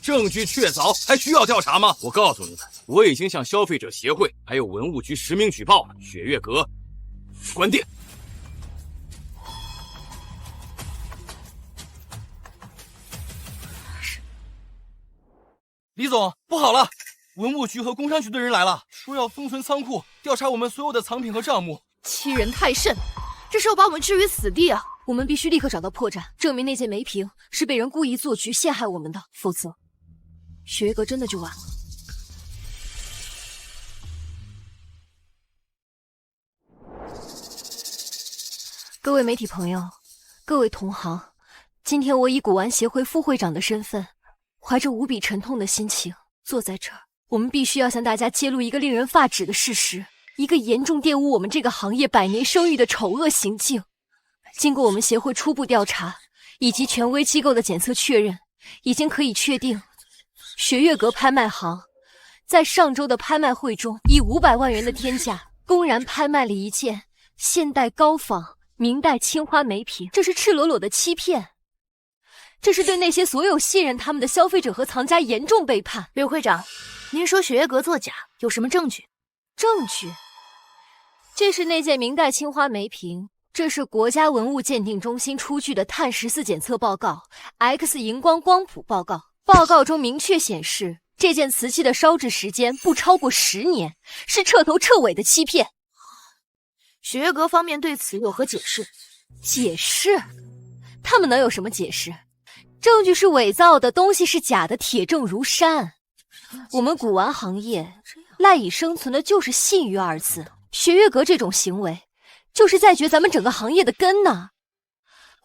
证据确凿，还需要调查吗？我告诉你们，我已经向消费者协会还有文物局实名举报了，雪月阁关店。李总，不好了！文物局和工商局的人来了，说要封存仓库，调查我们所有的藏品和账目。欺人太甚，这是要把我们置于死地啊！我们必须立刻找到破绽，证明那件梅瓶是被人故意做局陷害我们的，否则雪月阁真的就完了。各位媒体朋友，各位同行，今天我以古玩协会副会长的身份，怀着无比沉痛的心情坐在这儿。我们必须要向大家揭露一个令人发指的事实，一个严重玷污我们这个行业百年声誉的丑恶行径。经过我们协会初步调查以及权威机构的检测确认，已经可以确定，雪月阁拍卖行在上周的拍卖会中，以500万元的天价公然拍卖了一件现代高仿明代青花梅瓶，这是赤裸裸的欺骗，这是对那些所有信任他们的消费者和藏家严重背叛。柳会长，您说雪月阁作假，有什么证据？证据？这是那件明代青花梅瓶，这是国家文物鉴定中心出具的碳14检测报告 X 荧光光谱报告。报告中明确显示，这件瓷器的烧制时间不超过10年，是彻头彻尾的欺骗。雪月阁方面对此有何解释？解释？他们能有什么解释？证据是伪造的，东西是假的，铁证如山。我们古玩行业赖以生存的就是信誉2字，雪月阁这种行为就是在绝咱们整个行业的根呢。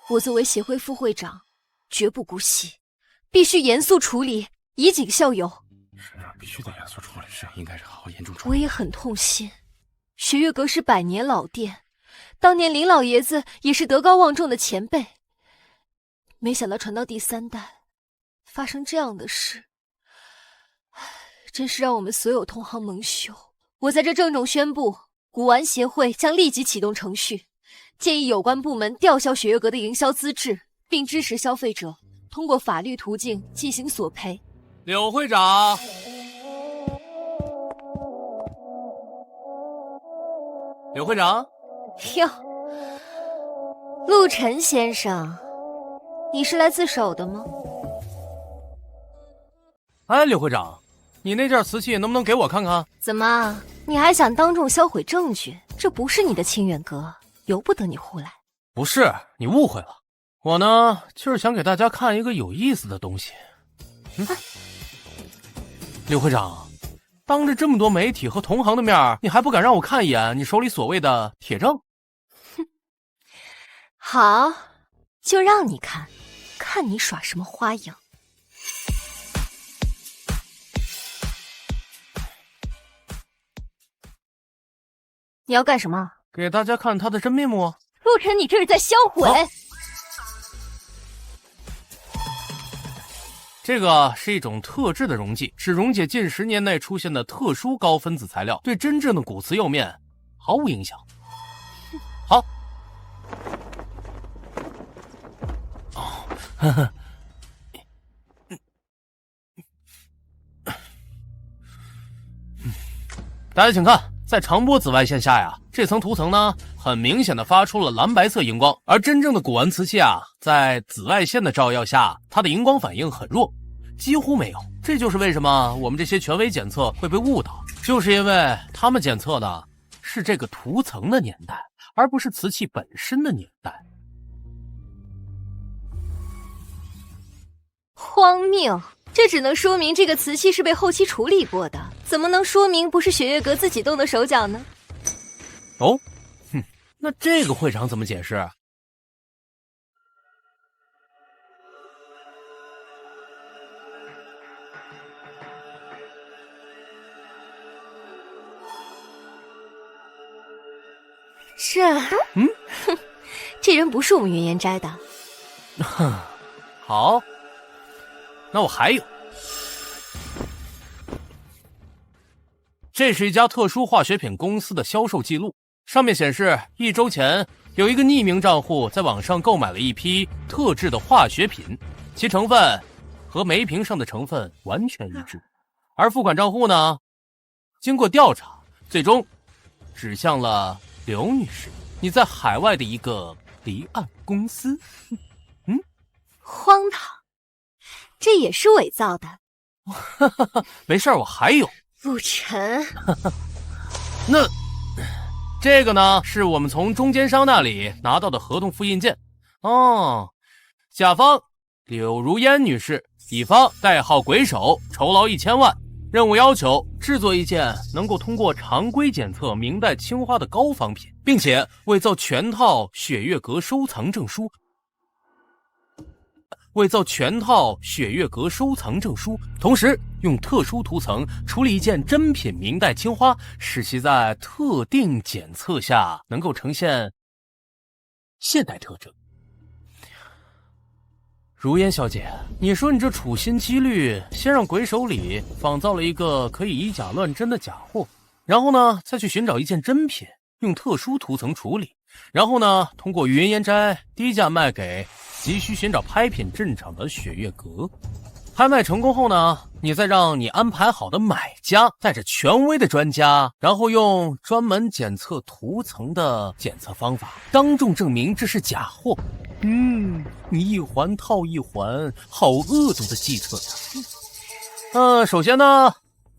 我作为协会副会长，绝不姑息，必须严肃处理，以儆效尤。是啊，必须得严肃处理，是应该是好好严重处理。我也很痛心，雪月阁是100年老店，当年林老爷子也是德高望重的前辈，没想到传到第3代，发生这样的事，真是让我们所有同行蒙羞。我在这郑重宣布，古玩协会将立即启动程序，建议有关部门吊销雪月阁的营销资质，并支持消费者通过法律途径进行索赔。柳会长，柳会长，哟，陆晨先生，你是来自首的吗？哎，柳会长，你那件瓷器能不能给我看看？怎么，你还想当众销毁证据？这不是你的清远阁，由不得你胡来。不是，你误会了。我呢，就是想给大家看一个有意思的东西。柳会长，当着这么多媒体和同行的面，你还不敢让我看一眼你手里所谓的铁证？哼，好，就让你看，看你耍什么花样。你要干什么？给大家看他的真面目。陆晨，你这是在销毁。这个是一种特制的溶剂，是溶解近10年内出现的特殊高分子材料，对真正的古瓷釉面毫无影响。好，呵呵，大家请看，在长波紫外线下呀，这层涂层呢，很明显的发出了蓝白色荧光，而真正的古玩瓷器啊，在紫外线的照耀下，它的荧光反应很弱，几乎没有。这就是为什么我们这些权威检测会被误导，就是因为他们检测的是这个涂层的年代，而不是瓷器本身的年代。荒谬！这只能说明这个瓷器是被后期处理过的，怎么能说明不是雪月阁自己动的手脚呢？哦，那这个会长怎么解释？是啊，这人不是我们袁岩斋的。好，那我还有，这是一家特殊化学品公司的销售记录，上面显示1周前有一个匿名账户在网上购买了一批特制的化学品，其成分和梅瓶上的成分完全一致，而付款账户呢，经过调查，最终指向了刘女士你在海外的一个离岸公司。荒唐，这也是伪造的。没事，我还有。陆晨，那这个呢，是我们从中间商那里拿到的合同复印件。哦，甲方柳如烟女士，乙方代号鬼手，酬劳1000万，任务要求：制作一件能够通过常规检测明代青花的高仿品，并且伪造全套雪月阁收藏证书。同时用特殊涂层处理一件真品明代青花，使其在特定检测下能够呈现现代特征。如烟小姐，你说你这处心积虑，先让鬼手里仿造了一个可以以假乱真的假货，然后呢，再去寻找一件真品，用特殊涂层处理，然后呢，通过云烟斋低价卖给急需寻找拍品镇场的雪月阁。拍卖成功后呢，你再让你安排好的买家带着权威的专家，然后用专门检测涂层的检测方法，当众证明这是假货。你一环套一环，好恶毒的计策呀！首先呢，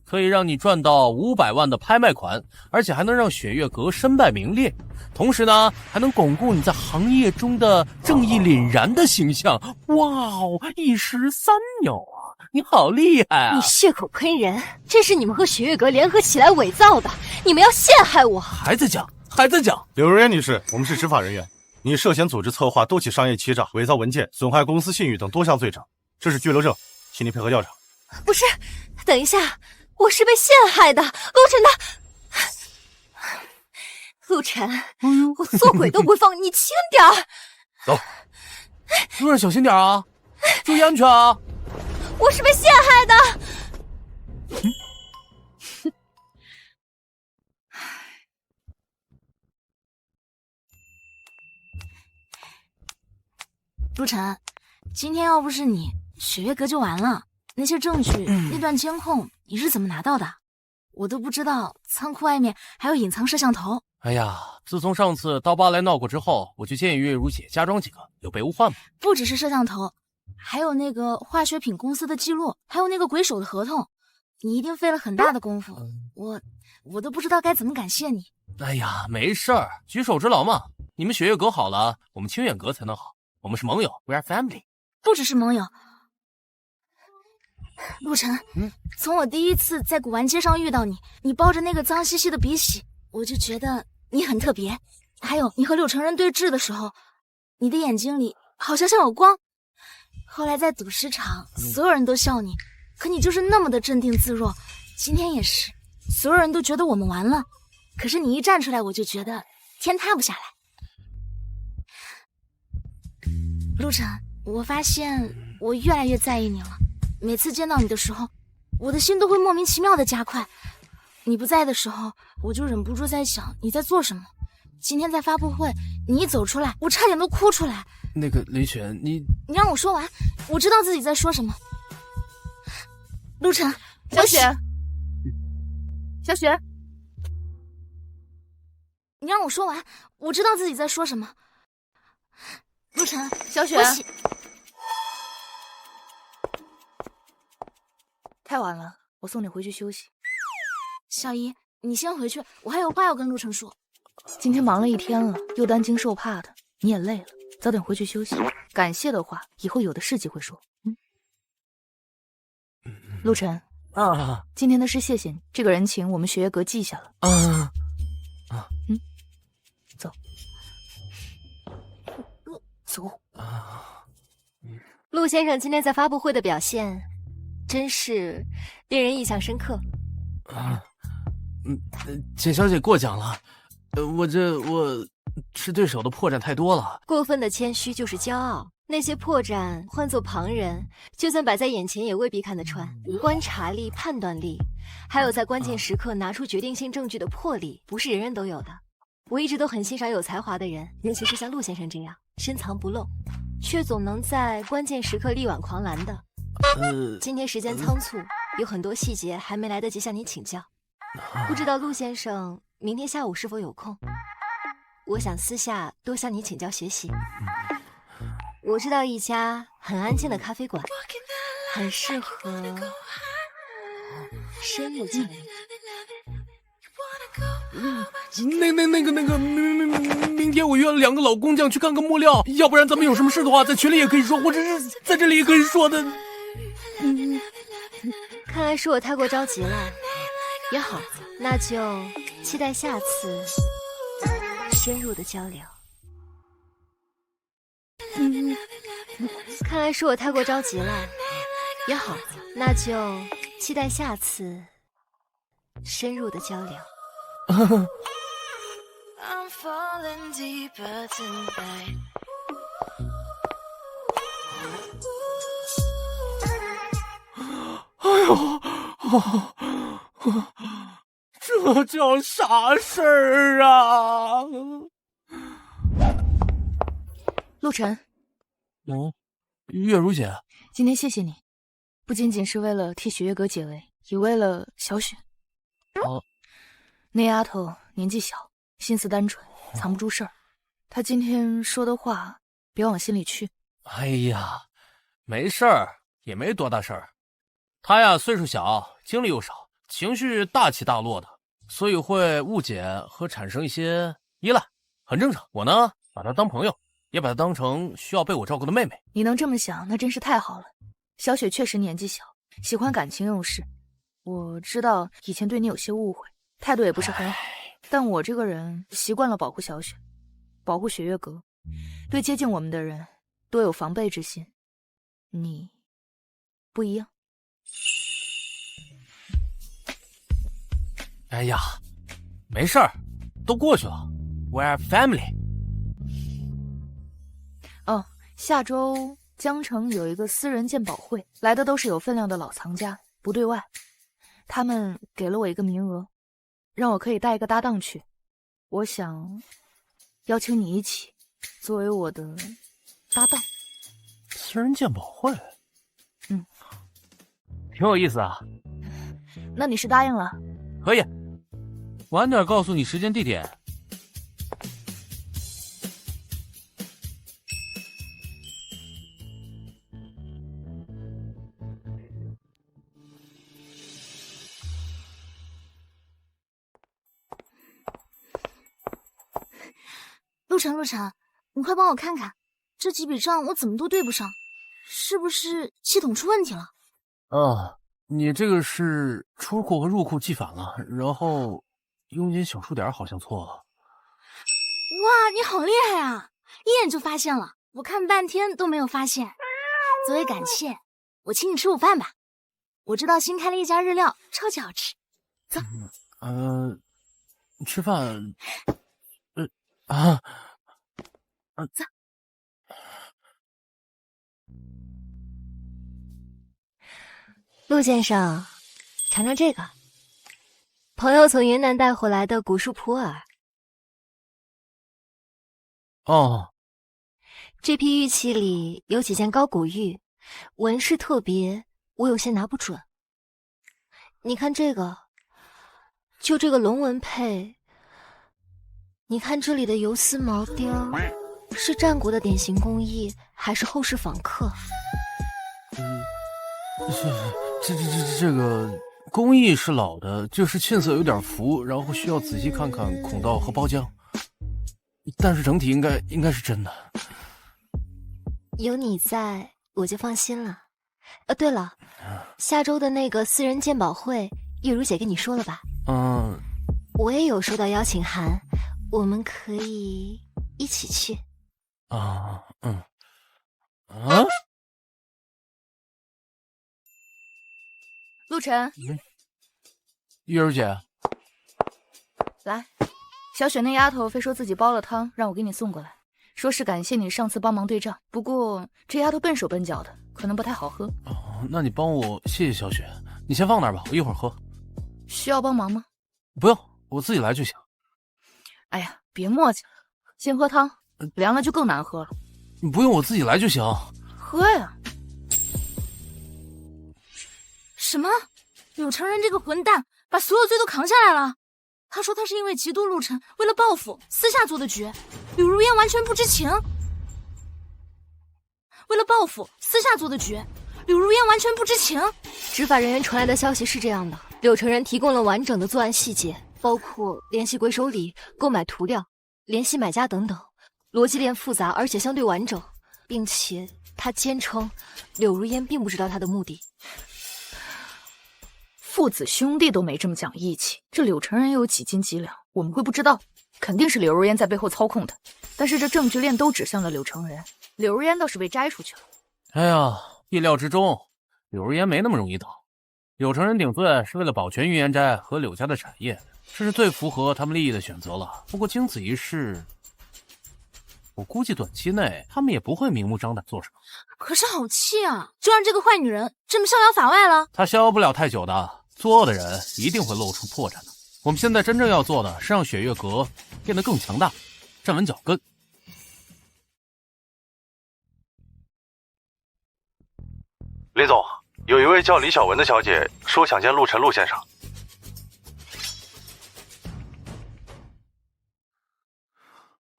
可以让你赚到500万的拍卖款，而且还能让雪月阁身败名裂，同时呢，还能巩固你在行业中的正义凛然的形象。哇哦，一石三鸟啊！你好厉害啊！你血口喷人，这是你们和雪月阁联合起来伪造的，你们要陷害我！还在讲。柳如烟女士，我们是执法人员，你涉嫌组织策划多起商业欺诈、伪造文件、损害公司信誉等多项罪证，这是拘留证，请你配合调查。不是，等一下，我是被陷害的，陆晨的。陆晨，我做鬼都不会放你，轻点儿。走，路上小心点啊，注意安全啊！我是被陷害的。陆晨，今天要不是你，雪月阁就完了。那些证据，那段监控，你是怎么拿到的？我都不知道仓库外面还有隐藏摄像头。哎呀，自从上次刀疤来闹过之后，我就建议月如姐加装几个，有备无患嘛。不只是摄像头，还有那个化学品公司的记录，还有那个鬼手的合同，你一定费了很大的功夫。我都不知道该怎么感谢你。哎呀，没事儿，举手之劳嘛。你们雪月阁好了，我们清远阁才能好。我们是盟友 ，We are family。不只是盟友。陆晨，从我第一次在古玩街上遇到你，你抱着那个脏兮兮的鼻息，我就觉得你很特别。还有你和柳承仁对峙的时候，你的眼睛里好像有光。后来在赌石场，所有人都笑你，可你就是那么的镇定自若。今天也是，所有人都觉得我们完了，可是你一站出来，我就觉得天塌不下来。陆晨，我发现我越来越在意你了。每次见到你的时候，我的心都会莫名其妙的加快。你不在的时候，我就忍不住在想你在做什么。今天在发布会，你一走出来，我差点都哭出来。那个林雪，你让我说完，我知道自己在说什么。陆晨，小雪，小雪，你让我说完，我知道自己在说什么。陆晨，小雪，太晚了，我送你回去休息。小姨，你先回去，我还有话要跟陆晨说。今天忙了一天了，又担惊受怕的，你也累了，早点回去休息。感谢的话，以后有的是机会说。陆晨啊，今天的事谢谢你，这个人情我们雪月阁记下了。走。走。陆先生今天在发布会的表现，真是令人印象深刻。简小姐过奖了，我是对手的破绽太多了。过分的谦虚就是骄傲，那些破绽换做旁人，就算摆在眼前也未必看得穿。观察力、判断力，还有在关键时刻拿出决定性证据的魄力，不是人人都有的。我一直都很欣赏有才华的人，尤其是像陆先生这样深藏不露，却总能在关键时刻力挽狂澜的。今天时间仓促，有很多细节还没来得及向你请教，不知道陆先生明天下午是否有空？我想私下多向你请教学习。我知道一家很安静的咖啡馆，很适合深入交流。明天我约了2个老工匠去看看木料，要不然咱们有什么事的话，在群里也可以说，或者是在这里也可以说的。看看来是我太过着急了。也好，那就期待下次深入的交流。看来是我太过着急了。也好，那就期待下次深入的交流。哎呦，这叫啥事儿啊？陆晨，月如姐，今天谢谢你，不仅仅是为了替雪月阁解围，也为了小雪。那丫头年纪小，心思单纯，藏不住事儿。她今天说的话，别往心里去。哎呀，没事儿，也没多大事儿。她呀，岁数小，精力又少，情绪大起大落的，所以会误解和产生一些依赖，很正常。我呢，把她当朋友，也把她当成需要被我照顾的妹妹。你能这么想，那真是太好了。小雪确实年纪小，喜欢感情用事。我知道以前对你有些误会，态度也不是很好，但我这个人习惯了保护小雪，保护雪月阁，对接近我们的人多有防备之心。你不一样。哎呀，没事儿，都过去了。We're family。哦，下周江城有一个私人鉴宝会，来的都是有分量的老藏家，不对外。他们给了我一个名额，让我可以带一个搭档去。我想邀请你一起，作为我的搭档。私人鉴宝会，挺有意思啊。那你是答应了？可以。晚点告诉你时间地点。陆晨，你快帮我看看，这几笔账我怎么都对不上，是不是系统出问题了？你这个是出库和入库记反了，然后佣金小数点好像错了。哇，你好厉害啊，一眼就发现了，我看半天都没有发现。作为感谢，我请你吃午饭吧，我知道新开了一家日料，超级好吃。走。吃饭。走。陆先生，尝尝这个，朋友从云南带回来的古树普洱。这批玉器里有几件高古玉，纹饰特别，我有些拿不准。你看这个，就这个龙纹配，你看这里的游丝毛雕，是战国的典型工艺，还是后世仿刻？这个工艺是老的，就是沁色有点浮，然后需要仔细看看孔道和包浆，但是整体应该是真的。有你在，我就放心了。对了，下周的那个私人鉴宝会，月如姐跟你说了吧？我也有收到邀请函，我们可以一起去。陆晨，月如姐，来，小雪那丫头非说自己煲了汤，让我给你送过来，说是感谢你上次帮忙对账。不过这丫头笨手笨脚的，可能不太好喝。那你帮我谢谢小雪，你先放那儿吧，我一会儿喝。需要帮忙吗？不用，我自己来就行。哎呀，别磨叽，先喝汤，凉了就更难喝了。你不用，我自己来就行。喝呀！什么？柳承仁这个混蛋把所有罪都扛下来了。他说他是因为嫉妒陆晨，为了报复私下做的局，柳如烟完全不知情。为了报复私下做的局，柳如烟完全不知情。执法人员传来的消息是这样的：柳承仁提供了完整的作案细节，包括联系鬼手礼、购买涂料、联系买家等等，逻辑链复杂而且相对完整，并且他坚称柳如烟并不知道他的目的。父子兄弟都没这么讲义气，这柳承人又有几斤几两，我们会不知道？肯定是柳如烟在背后操控他。但是这证据链都指向了柳承人，柳如烟倒是被摘出去了。哎呀，意料之中，柳如烟没那么容易倒。柳承人顶罪是为了保全玉烟斋和柳家的产业，这是最符合他们利益的选择了。不过经此一事，我估计短期内他们也不会明目张胆做什么。可是好气啊，就让这个坏女人这么逍遥法外了。她逍遥不了太久的，作恶的人一定会露出破绽的。我们现在真正要做的是让雪月阁变得更强大，站稳脚跟。李总，有一位叫李小文的小姐说想见陆晨陆先生。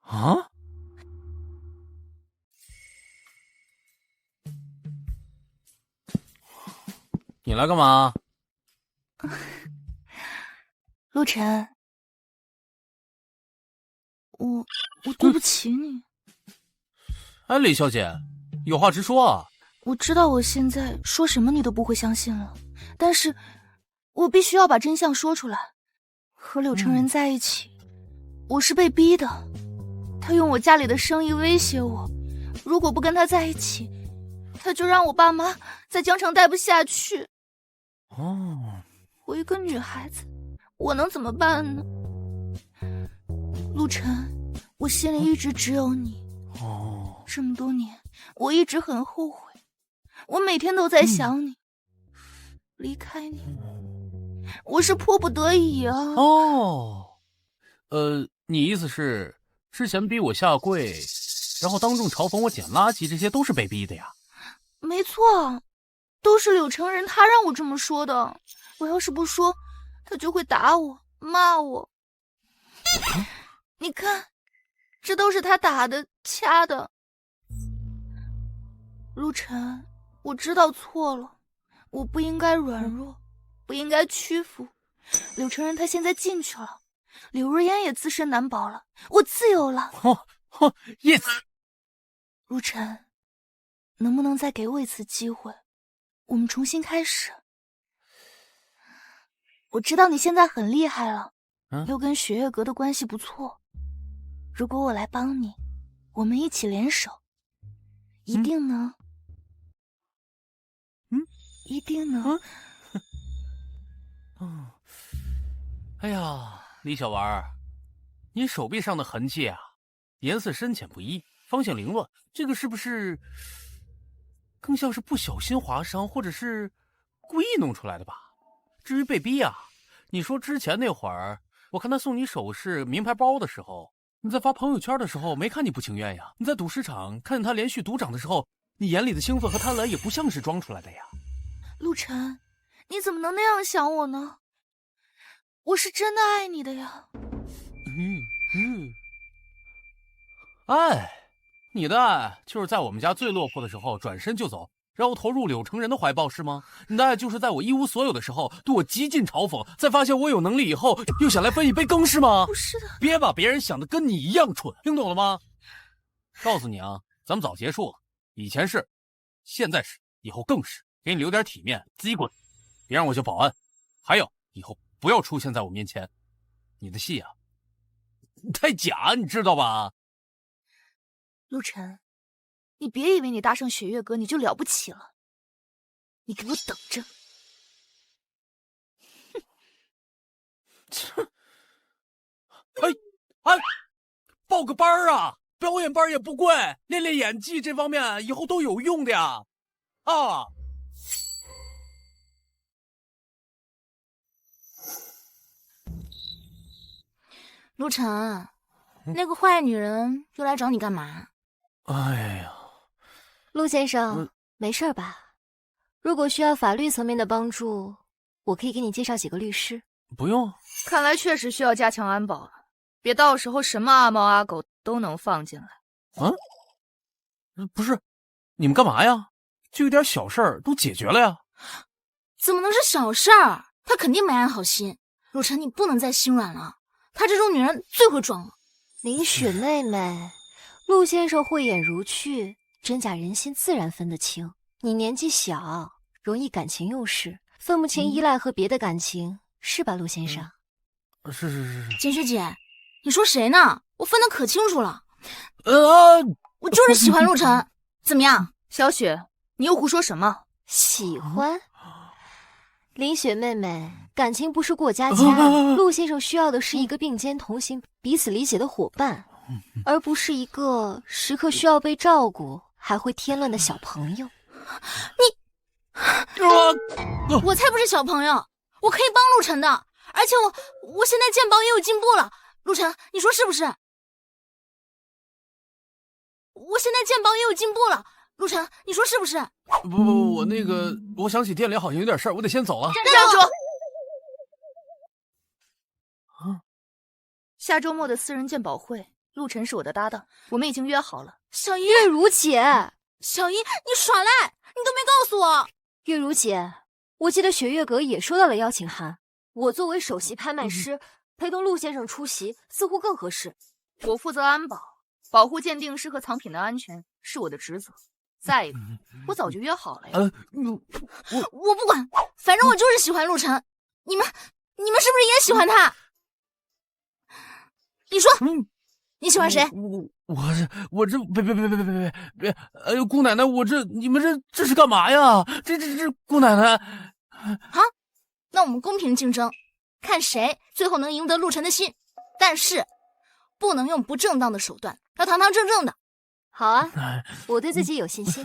啊？你来干嘛？陆晨，我对不起你。哎，李小姐，有话直说啊。我知道我现在说什么你都不会相信了，但是我必须要把真相说出来。和柳承人在一起，我是被逼的。他用我家里的生意威胁我，如果不跟他在一起，他就让我爸妈在江城待不下去。哦，我一个女孩子，我能怎么办呢？陆晨，我心里一直只有你。哦，这么多年，我一直很后悔，我每天都在想你。离开你，我是迫不得已啊。哦，你意思是之前逼我下跪，然后当众嘲讽我捡垃圾，这些都是被逼的呀？没错，都是柳承人他让我这么说的。我要是不说，他就会打我骂我。你看，这都是他打的掐的。陆晨，我知道错了，我不应该软弱，不应该屈服。柳承人他现在进去了，柳若烟也自身难保了，我自由了。yes。陆晨，能不能再给我一次机会，我们重新开始？我知道你现在很厉害了，又跟雪月阁的关系不错。如果我来帮你，我们一起联手，一定能，一定能。哎呀，李小丸，你手臂上的痕迹啊，颜色深浅不一，方向凌乱，这个是不是更像是不小心划伤，或者是故意弄出来的吧？至于被逼啊，你说之前那会儿，我看他送你首饰、名牌包的时候，你在发朋友圈的时候，没看你不情愿呀？你在赌石场看见他连续赌涨的时候，你眼里的兴奋和贪婪也不像是装出来的呀。陆晨，你怎么能那样想我呢？我是真的爱你的呀。爱，你的爱就是在我们家最落魄的时候转身就走，然后投入柳承人的怀抱，是吗？你的爱就是在我一无所有的时候对我极尽嘲讽，在发现我有能力以后又想来分一杯羹，是吗？不是的，别把别人想的跟你一样蠢，听懂了吗？告诉你啊，咱们早结束了，以前是，现在是，以后更是，给你留点体面，自己滚，别让我叫保安。还有，以后不要出现在我面前，你的戏啊太假，你知道吧？陆晨，你别以为你搭上雪月阁你就了不起了，你给我等着！哎，报个班啊，表演班也不贵，练练演技这方面以后都有用的呀！啊！陆晨，那个坏女人又来找你干嘛？哎呀，陆先生，没事吧？如果需要法律层面的帮助，我可以给你介绍几个律师。不用，看来确实需要加强安保了，别到时候什么阿猫阿狗都能放进来。啊？不是，你们干嘛呀？就一点小事儿都解决了呀？怎么能是小事儿？她肯定没安好心。陆晨，你不能再心软了，她这种女人最会装了。林雪妹妹，陆先生慧眼如炬，真假人心自然分得清。你年纪小，容易感情用事，分不清依赖和别的感情，是吧，陆先生？是。简学姐，你说谁呢？我分得可清楚了。我就是喜欢陆晨，怎么样？小雪，你又胡说什么？喜欢？林雪妹妹，感情不是过家家，陆先生需要的是一个并肩同行、彼此理解的伙伴，而不是一个时刻需要被照顾还会添乱的小朋友。我才不是小朋友，我可以帮陆晨的，而且我现在鉴宝也有进步了。陆晨，你说是不是？我现在鉴宝也有进步了，陆晨，你说是不是？不，我想起店里好像有点事儿，我得先走了。站住！下周末的私人鉴宝会，陆晨是我的搭档，我们已经约好了。小姨，月如姐，小姨，你耍赖，你都没告诉我。月如姐，我记得雪月阁也收到了邀请函，我作为首席拍卖师，陪同陆先生出席似乎更合适。我负责安保，保护鉴定师和藏品的安全是我的职责。再一个，我早就约好了呀。我不管，反正我就是喜欢陆晨。你们是不是也喜欢他？你说，你喜欢谁？我这别！哎呦，姑奶奶，你们这是干嘛呀？这姑奶奶。好，那我们公平竞争，看谁最后能赢得陆晨的心。但是，不能用不正当的手段，要堂堂正正的。好啊，我对自己有信心。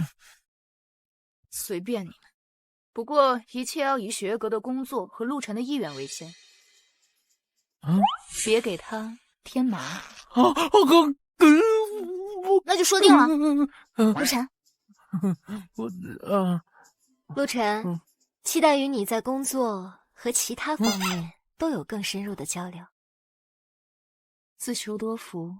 随便你们，不过一切要以雪月阁的工作和陆晨的意愿为先。别给他添麻烦。那就说定了。陆晨，陆晨，期待与你在工作和其他方面都有更深入的交流。自求多福。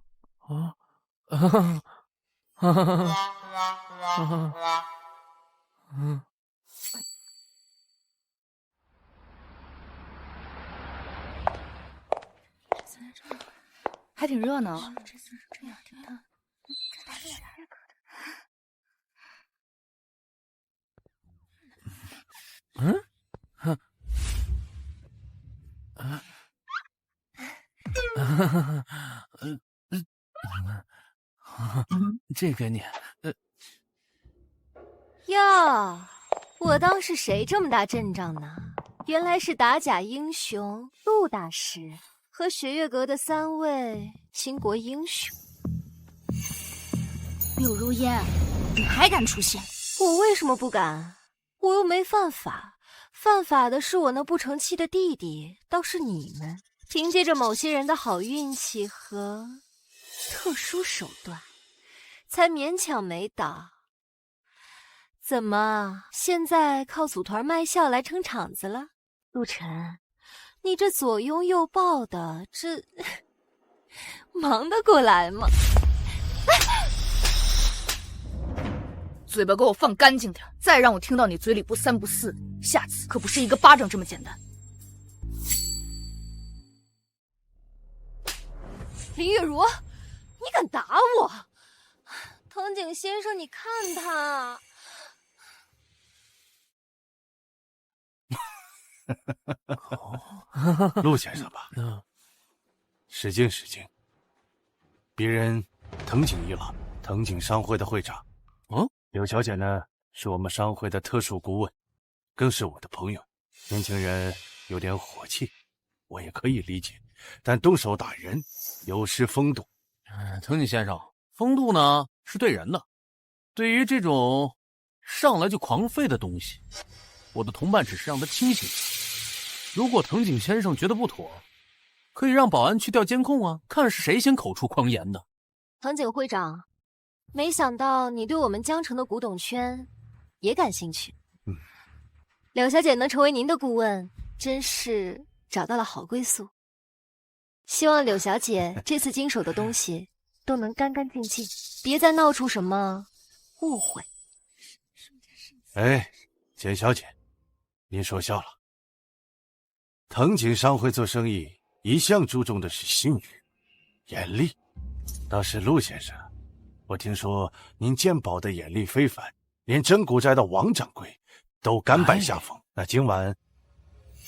还挺热闹。这给你。呀，我当是谁这么大阵仗呢？原来是打假英雄陆大师和雪月阁的3位倾国英雄。柳如烟，你还敢出现？我为什么不敢？我又没犯法，犯法的是我那不成器的弟弟，倒是你们凭借着某些人的好运气和特殊手段，才勉强没倒。怎么，现在靠组团卖笑来撑场子了？陆晨，你这左拥右抱的，这忙得过来吗？嘴巴给我放干净点，再让我听到你嘴里不三不四，下次可不是一个巴掌这么简单。林月如，你敢打我？藤井先生，你看他。陆先生吧，使劲使劲。别人藤井一郎，藤井商会的会长。柳小姐呢，是我们商会的特殊顾问，更是我的朋友。年轻人有点火气，我也可以理解，但动手打人有失风度。藤井先生，风度呢是对人的，对于这种上来就狂吠的东西，我的同伴只是让他清醒。如果藤井先生觉得不妥，可以让保安去调监控啊，看是谁先口出狂言的。藤井会长，没想到你对我们江城的古董圈也感兴趣。柳小姐能成为您的顾问，真是找到了好归宿。希望柳小姐这次经手的东西都能干干净净，别再闹出什么误会。哎，简小姐，您说笑了。藤井商会做生意一向注重的是信誉、严厉。倒是陆先生，我听说您鉴宝的眼力非凡，连真古斋的王掌柜都甘拜下风。那今晚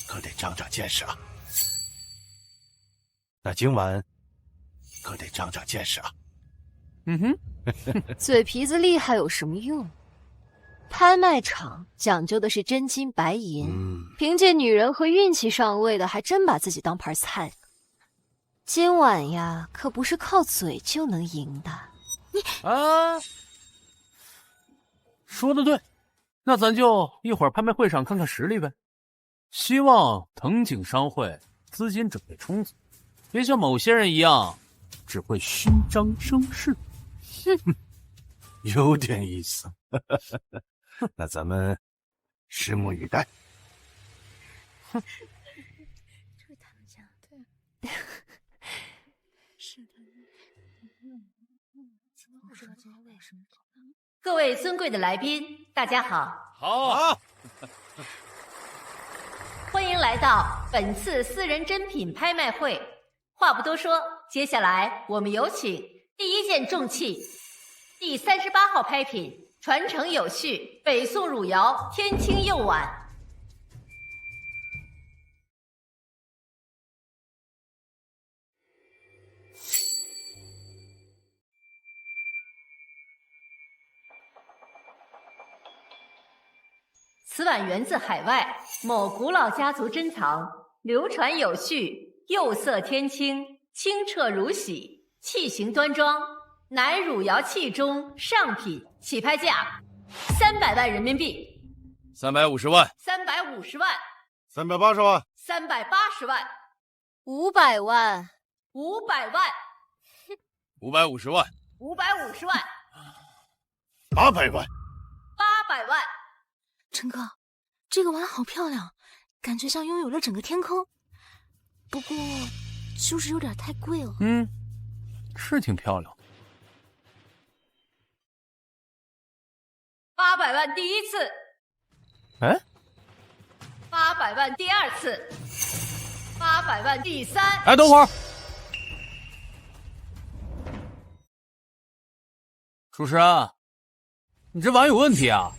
可得长长见识啊。那今晚可得长长见识啊。嘴皮子厉害有什么用？拍卖场讲究的是真金白银，凭借女人和运气上位的，还真把自己当盘菜呢。今晚呀，可不是靠嘴就能赢的。你说的对，那咱就一会儿拍卖会上看看实力呗。希望藤井商会资金准备充足，别像某些人一样，只会虚张声势。有点意思。那咱们拭目以待。就是他们家，对，是的。怎么会知道这些为什么？各位尊贵的来宾，大家好。好。欢迎来到本次私人珍品拍卖会。话不多说，接下来我们有请第一件重器，第38号拍品。传承有序，北宋汝窑天青釉碗。此碗源自海外某古老家族珍藏，流传有序，釉色天青，清澈如洗，器型端庄，乃汝窑器中上品。起拍价300万人民币，350万，350万，380万，380万，500万，500万，550万，550万，800万，800万。陈哥，这个碗好漂亮，感觉像拥有了整个天空。不过，就是有点太贵了。是挺漂亮。800万第一次，800万第二次，800万第三。等会儿，主持人，你这碗有问题啊！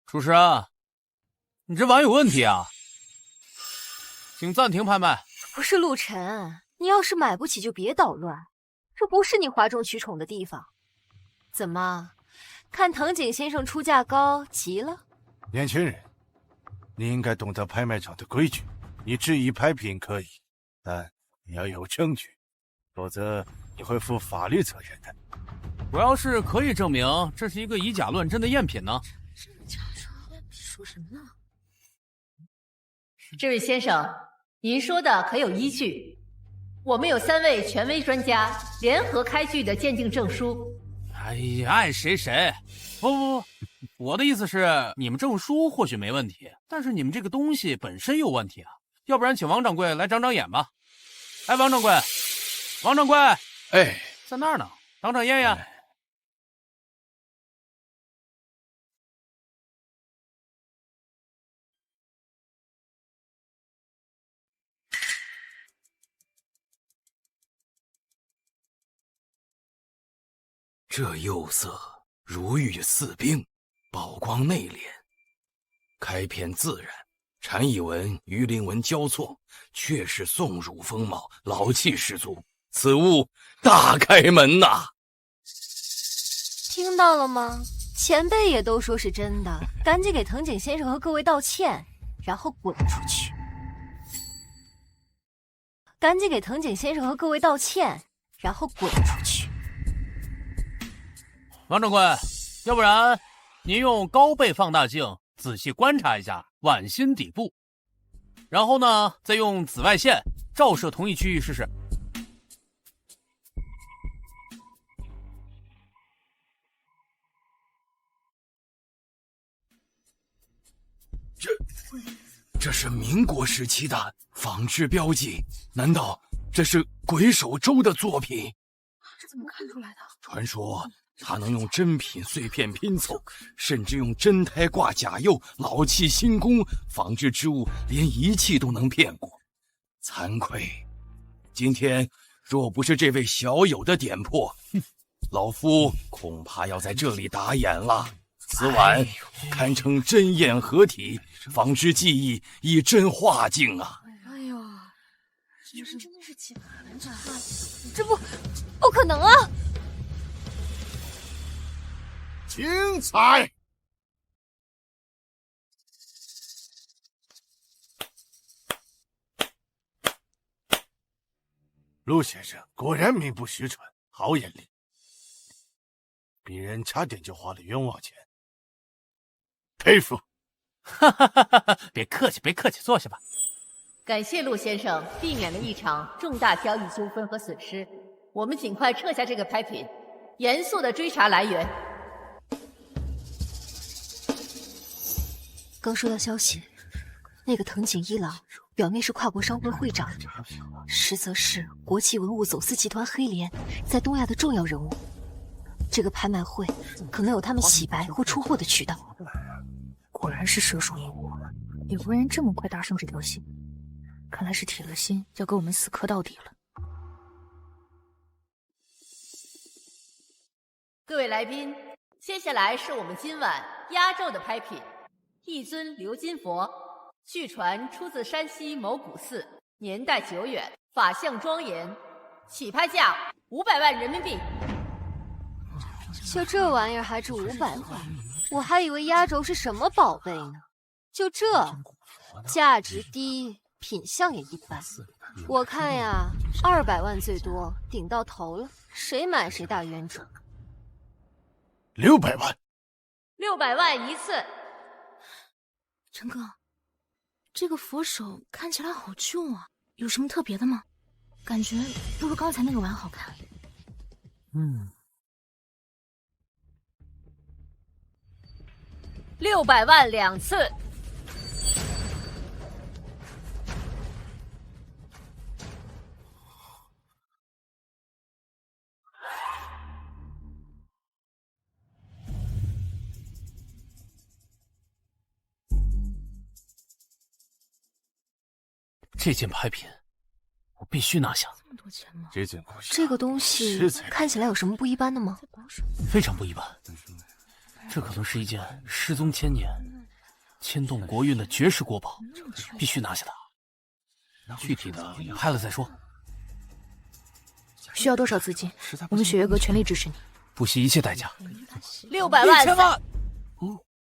主持人，你这碗有问题啊！请暂停拍卖。不是陆晨，你要是买不起就别捣乱。这不是你哗众取宠的地方。怎么，看藤井先生出价高，急了？年轻人，你应该懂得拍卖场的规矩。你质疑拍品可以，但你要有证据，否则你会负法律责任的。我要是可以证明这是一个以假乱真的赝品呢？真的假的？说什么呢？这位先生，您说的可有依据？我们有3位权威专家联合开具的鉴定证书。哎呀，爱谁谁。不，我的意思是，你们证书或许没问题，但是你们这个东西本身有问题啊。要不然请王掌柜来长长眼吧。哎，王掌柜，哎，在那儿呢，长长眼呀。这釉色如玉似冰，宝光内敛，开片自然，蝉翼纹、鱼鳞纹交错，却是宋儒风貌，老气十足。此物大开门呐！听到了吗？前辈也都说是真的，赶紧给藤井先生和各位道歉，然后滚出去。赶紧给藤井先生和各位道歉，然后滚出去。王掌柜，要不然您用高倍放大镜仔细观察一下碗心底部，然后呢，再用紫外线照射同一区域试试。这是民国时期的仿制标记，难道这是鬼手周的作品？这怎么看出来的？传说他能用真品碎片拼凑，甚至用真胎挂假釉，老气新工，仿制之物连仪器都能骗过。惭愧，今天若不是这位小友的点破，老夫恐怕要在这里打眼了。此碗堪称真眼合体，方知技艺以真化境啊！哎呦，这人真的是奇葩人啊！这不可能啊！精彩！陆先生果然名不虚传，好眼力，鄙人差点就花了冤枉钱，佩服！哈哈哈哈！别客气，别客气，坐下吧。感谢陆先生避免了一场重大交易纠纷和损失，我们尽快撤下这个拍品，严肃的追查来源。刚收到消息，那个藤井一郎表面是跨国商会会长，实则是国际文物走私集团黑莲在东亚的重要人物。这个拍卖会可能有他们洗白或出货的渠道。果然是蛇鼠一窝，也无人这么快搭上这条线，看来是铁了心要跟我们死磕到底了。各位来宾，接下来是我们今晚压轴的拍品。一尊鎏金佛，据传出自山西某古寺，年代久远，法相庄严，起拍价500万人民币。就这玩意儿还值500万？我还以为压轴是什么宝贝呢。就这，价值低，品相也一般。我看呀，200万最多，顶到头了，谁买谁大冤种。600万，600万一次。陈哥，这个佛手看起来好旧啊，有什么特别的吗？感觉不如刚才那个碗好看。600万2次。这件拍品，我必须拿下。这么多钱吗？这件这个东西看起来有什么不一般的吗？非常不一般，这可能是一件失踪千年、牵动国运的绝世国宝，必须拿下它。具体的拍了再说。需要多少资金？我们雪月阁全力支持你，不惜一切代价。600万，1000万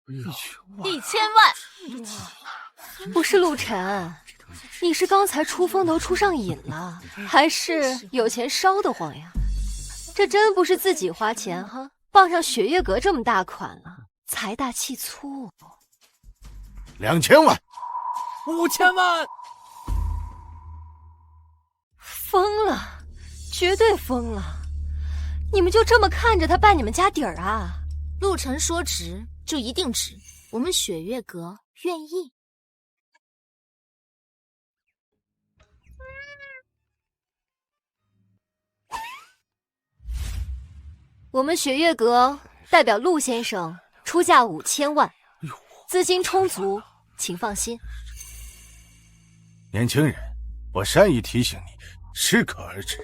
，1000万。不是陆晨，你是刚才出风头出上瘾了，还是有钱烧得慌呀？这真不是自己花钱哈，傍上雪月阁这么大款了，财大气粗。2000万，5000万，疯了，绝对疯了！你们就这么看着他败你们家底儿啊？陆晨说值就一定值，我们雪月阁愿意。我们雪月阁代表陆先生出价5000万，资金充足，请放心。年轻人，我善意提醒你，适可而止。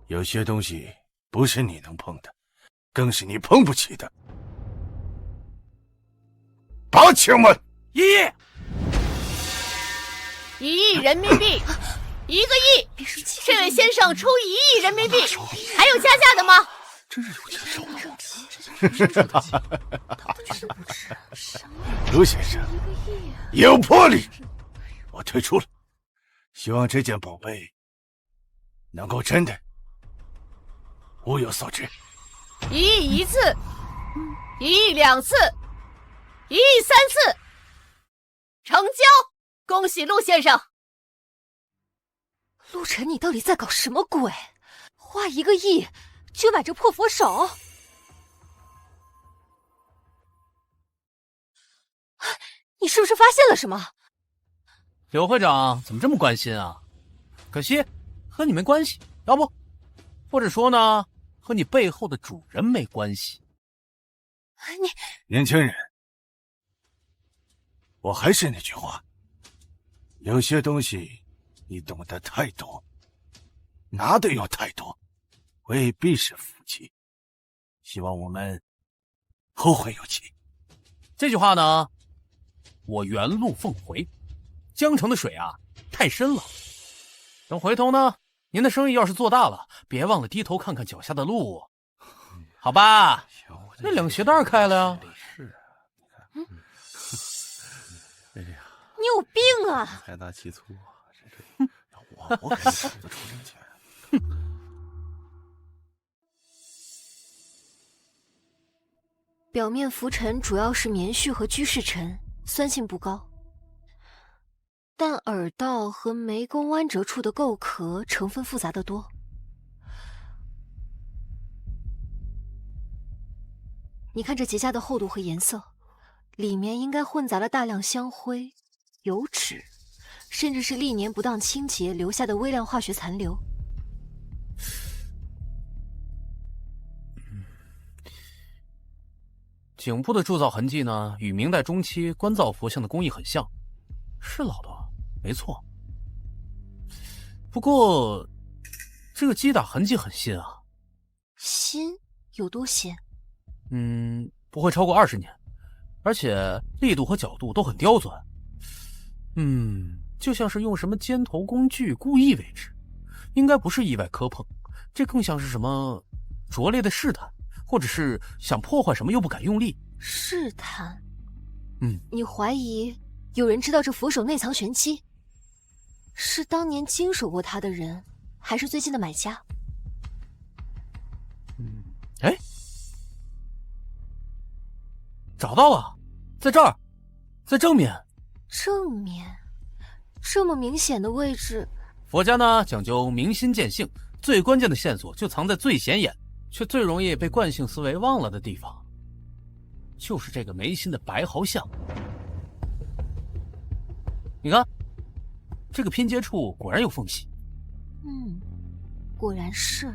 有些东西不是你能碰的，更是你碰不起的。8000万，1亿，1亿人民币，1个亿。别生气，这位先生出1亿人民币，还有加价的吗？真是有钱烧陆先生有魄力，我退出了。希望这件宝贝能够真的物有所值。1亿1次，1亿2次，1亿3次，成交！恭喜陆先生。陆晨，你到底在搞什么鬼？花1个亿就买这破佛手？你是不是发现了什么？柳会长怎么这么关心啊？可惜和你没关系，要不，或者说呢，和你背后的主人没关系。年轻人，我还是那句话，有些东西你懂得太多，拿的又太多，未必是福气。希望我们后会有期。这句话呢，我原路奉回。江城的水啊，太深了。等回头呢，您的生意要是做大了，别忘了低头看看脚下的路，好吧？那两个鞋带开了呀。是，嗯，哎呀，你有病啊！财大气粗啊！我肯定出得出这个钱。表面浮尘主要是棉絮和居士尘，酸性不高。但耳道和眉弓弯折处的垢壳成分复杂得多。你看这结痂的厚度和颜色，里面应该混杂了大量香灰、油脂，甚至是历年不当清洁留下的微量化学残留。颈部的铸造痕迹呢，与明代中期官造佛像的工艺很像，是老的，没错。不过，这个击打痕迹很新啊。新？有多新？不会超过20年，而且力度和角度都很刁钻。就像是用什么尖头工具故意为之，应该不是意外磕碰，这更像是什么拙劣的试探，或者是想破坏什么又不敢用力。试探？你怀疑有人知道这佛手内藏玄机？是当年经手过它的人，还是最近的买家？哎，找到了，在这儿，在正面。正面？这么明显的位置。佛家呢讲究明心见性，最关键的线索就藏在最显眼，却最容易被惯性思维忘了的地方，就是这个眉心的白毫像。你看，这个拼接处果然有缝隙。果然是。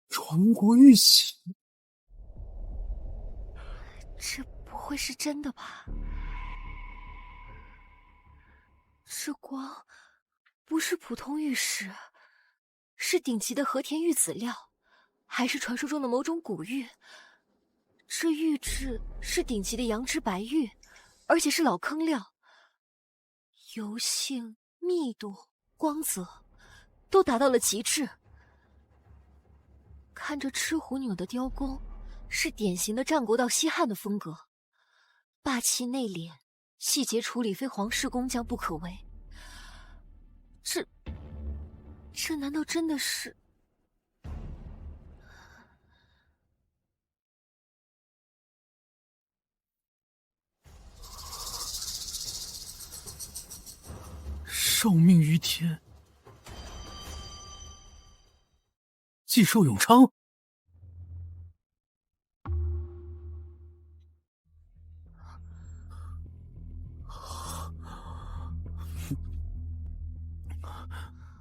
传国玉玺，这不会是真的吧？这光不是普通玉石，是顶级的和田玉籽料，还是传说中的某种古玉？这玉质是顶级的羊脂白玉，而且是老坑料，油性、密度、光泽都达到了极致。看着赤狐钮的雕工，是典型的战国到西汉的风格，霸气内敛，细节处理非皇室工匠不可为。这难道真的是？受命于天，既寿永昌。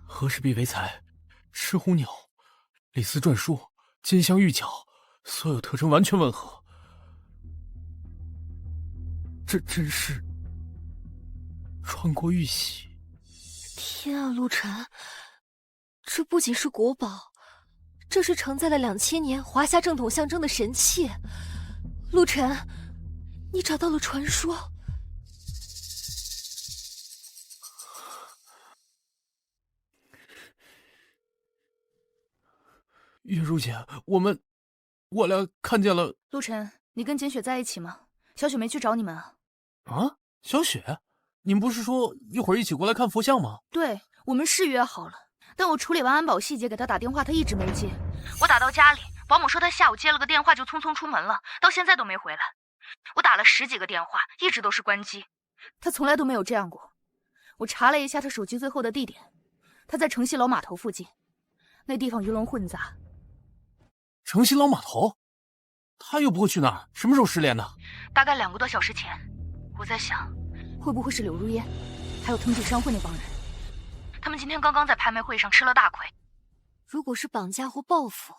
和氏璧为材，赤狐钮，李斯篆书，金镶玉角，所有特征完全吻合。这真是传国玉玺！天啊，陆晨，这不仅是国宝，这是承载了2000年华夏正统象征的神器。陆晨，你找到了传说。月如姐，我们我俩看见了。陆晨，你跟简雪在一起吗？小雪没去找你们啊？啊，小雪，你们不是说一会儿一起过来看佛像吗？对，我们是约好了，但我处理完安保细节给他打电话，他一直没接。我打到家里，保姆说他下午接了个电话就匆匆出门了，到现在都没回来。我打了10几个电话，一直都是关机。他从来都没有这样过。我查了一下他手机最后的地点，他在城西老码头附近，那地方鱼龙混杂。城西老码头？他又不会去那儿，什么时候失联的？大概2个多小时前。我在想，会不会是柳如烟，还有藤井商会那帮人？他们今天刚刚在拍卖会上吃了大亏。如果是绑架或报复，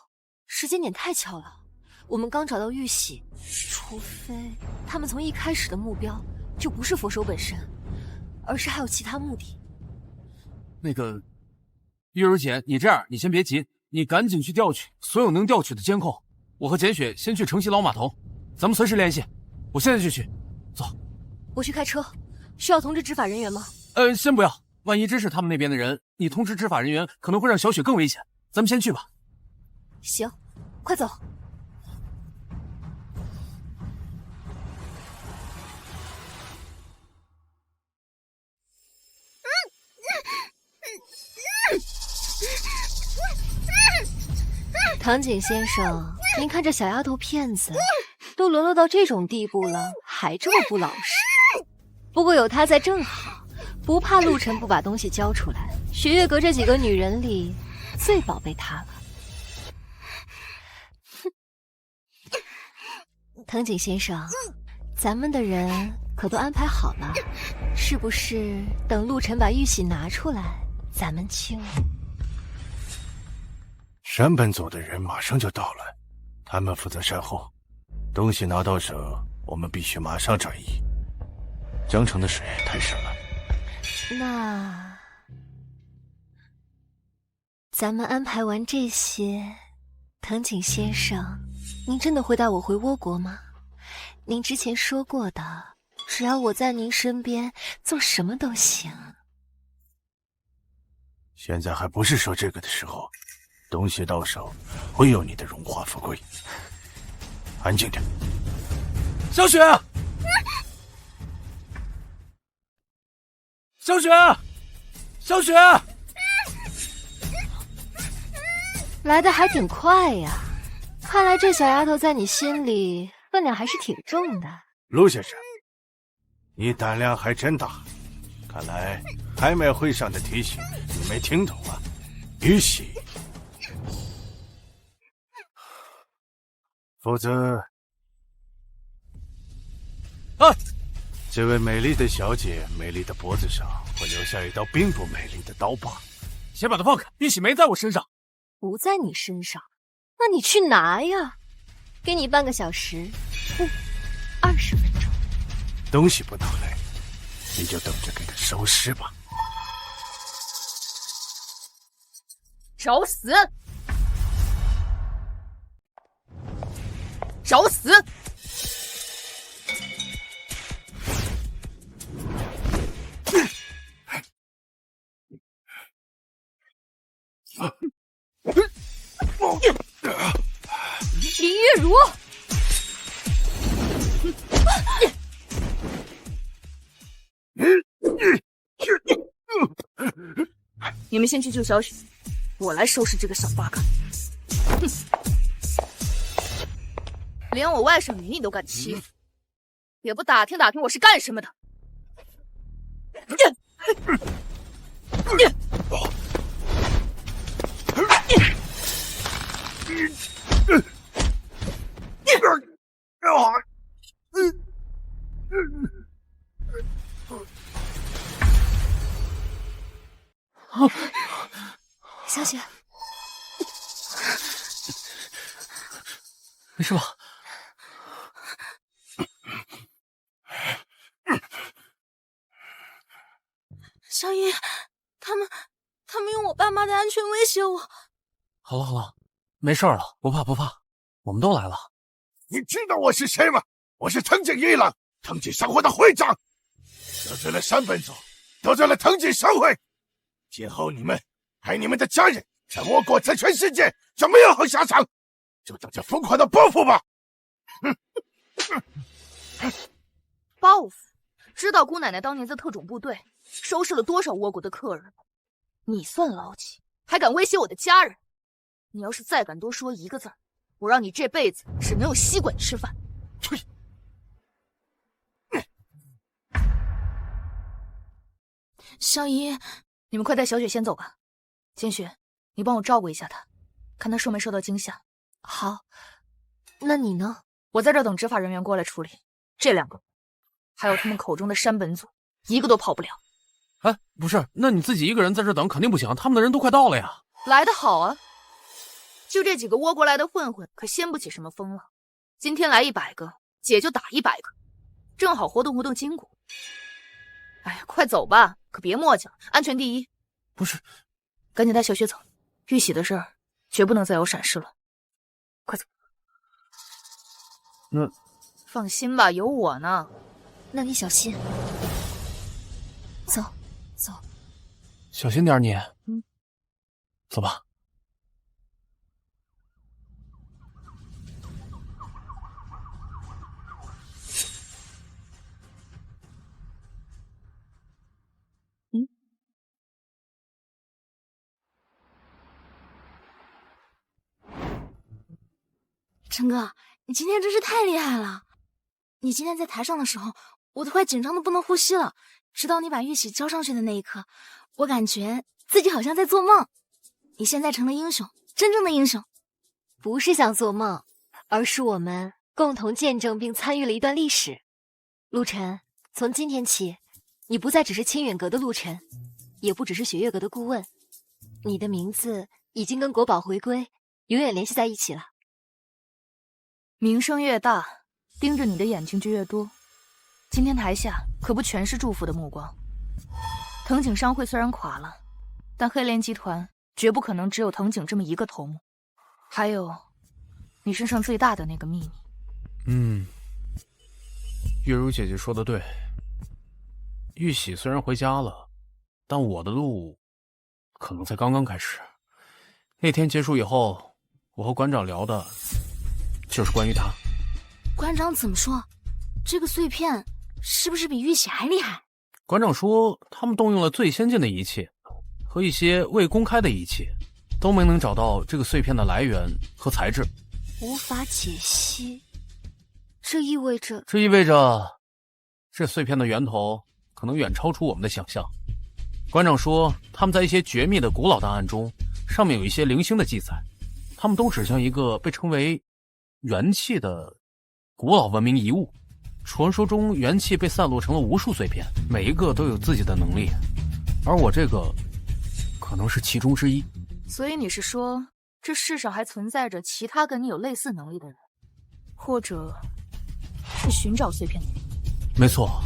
时间点太巧了。我们刚找到玉玺，除非他们从一开始的目标就不是佛手本身，而是还有其他目的。那个，玉如姐，你这样，你先别急，你赶紧去调取所有能调取的监控。我和简雪先去城西老码头，咱们随时联系。我现在就去，走。我去开车，需要通知执法人员吗？先不要，万一真是他们那边的人，你通知执法人员可能会让小雪更危险。咱们先去吧。行，快走。藤井先生，您看这小丫头片子都沦落到这种地步了，还这么不老实。不过有她在正好，不怕陆晨不把东西交出来。雪月阁这几个女人里，最宝贝她了。藤井先生，咱们的人可都安排好了，是不是等陆晨把玉玺拿出来，咱们就……山本组的人马上就到了，他们负责善后，东西拿到手，我们必须马上转移。江城的水太深了，那咱们安排完这些，藤井先生，您真的会带我回倭国吗？您之前说过的，只要我在您身边，做什么都行。现在还不是说这个的时候。东西到手，会有你的荣华富贵。安静点。小雪，小雪，小雪，来的还挺快呀！看来这小丫头在你心里分量还是挺重的。陆先生，你胆量还真大，看来拍卖会上的提醒你没听懂啊。玉玺。否则，这位美丽的小姐美丽的脖子上会留下一道并不美丽的刀疤。先把她放开，玉玺没在我身上。不在你身上，那你去拿呀！给你半个小时，不，20分钟。东西不拿来，你就等着给他收尸吧。找死！找死！林月如，你们先去救小雪，我来收拾这个小八嘎。哼！连我外甥女你都敢欺负，也不打听打听我是干什么的。小雪，没事吧？小雨，他们用我爸妈的安全威胁我。好了好了，没事了，不怕不怕，我们都来了。你知道我是谁吗？我是藤井一郎，藤井商会的会长。得罪了山本组，得罪了藤井商会，今后你们还有你们的家人，在倭国，在全世界就没有好下场。就等着疯狂的报复吧！报复？知道姑奶奶当年在特种部队收拾了多少倭国的客人？你算老几，还敢威胁我的家人？你要是再敢多说一个字，我让你这辈子只能用吸管吃饭。呸！小姨，你们快带小雪先走吧。千雪，你帮我照顾一下她，看她受没受到惊吓。好，那你呢？我在这等执法人员过来处理。这2个，还有他们口中的山本组，一个都跑不了。哎，不是，那你自己一个人在这等肯定不行，他们的人都快到了呀。来得好啊！就这几个倭国来的混混，可掀不起什么风浪。今天来100个，姐就打100个，正好活动活动筋骨。哎呀，快走吧，可别磨叽了，安全第一。不是，赶紧带小雪走，玉玺的事儿绝不能再有闪失了。快走。那放心吧，有我呢。那你小心。走，走。小心点你。走吧。陈哥，你今天真是太厉害了！你今天在台上的时候，我都快紧张的不能呼吸了。直到你把玉玺交上去的那一刻，我感觉自己好像在做梦。你现在成了英雄，真正的英雄。不是想做梦，而是我们共同见证并参与了一段历史。陆晨，从今天起，你不再只是清远阁的陆晨，也不只是雪月阁的顾问，你的名字已经跟国宝回归永远联系在一起了。名声越大，盯着你的眼睛就越多。今天台下可不全是祝福的目光。藤井商会虽然垮了，但黑莲集团绝不可能只有藤井这么一个头目。还有，你身上最大的那个秘密。月如姐姐说的对，玉玺虽然回家了，但我的路可能才刚刚开始。那天结束以后，我和馆长聊的就是关于他。馆长怎么说？这个碎片是不是比玉玺还厉害？馆长说他们动用了最先进的仪器和一些未公开的仪器，都没能找到这个碎片的来源和材质，无法解析。这意味着这碎片的源头可能远超出我们的想象。馆长说他们在一些绝密的古老档案中，上面有一些零星的记载，他们都指向一个被称为元气的古老文明遗物。传说中元气被散落成了无数碎片，每一个都有自己的能力，而我这个可能是其中之一。所以你是说，这世上还存在着其他跟你有类似能力的人，或者是寻找碎片的人？没错，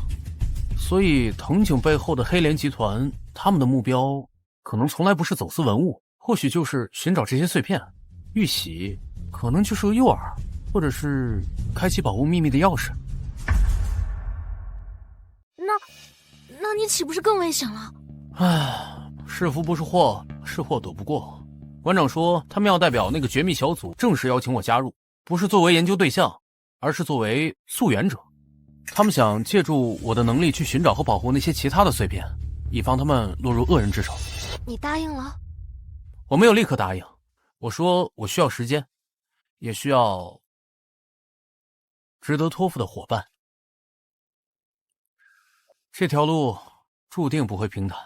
所以藤井背后的黑莲集团，他们的目标可能从来不是走私文物，或许就是寻找这些碎片。玉玺可能就是个诱饵，或者是开启保护秘密的钥匙。那你岂不是更危险了？唉，是福不是祸，是祸躲不过。馆长说他们要代表那个绝密小组正式邀请我加入，不是作为研究对象，而是作为溯源者。他们想借助我的能力去寻找和保护那些其他的碎片，以防他们落入恶人之手。你答应了？我没有立刻答应，我说我需要时间，也需要值得托付的伙伴。这条路注定不会平坦，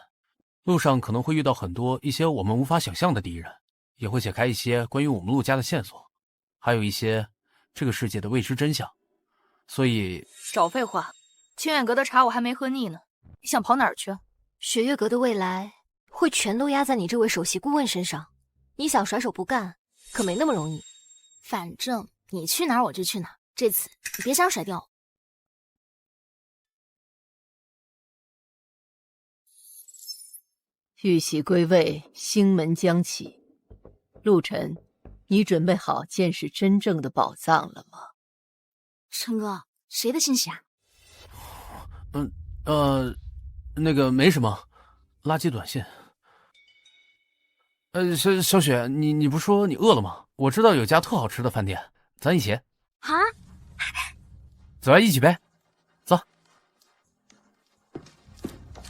路上可能会遇到一些我们无法想象的敌人，也会解开一些关于我们陆家的线索，还有一些这个世界的未知真相。所以少废话，清远阁的茶我还没喝腻呢，你想跑哪儿去啊？雪月阁的未来会全都压在你这位首席顾问身上，你想甩手不干可没那么容易。反正你去哪儿我就去哪儿，这次你别想甩掉我。玉玺归位，星门将起。陆晨，你准备好见识真正的宝藏了吗？陈哥，谁的信息啊？那个没什么，垃圾短信。小雪，你不说你饿了吗？我知道有家特好吃的饭店，咱一起。啊？走啊，一起呗。走。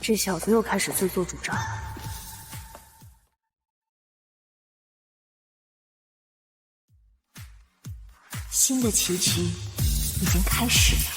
这小子又开始自作主张了。新的棋局已经开始了。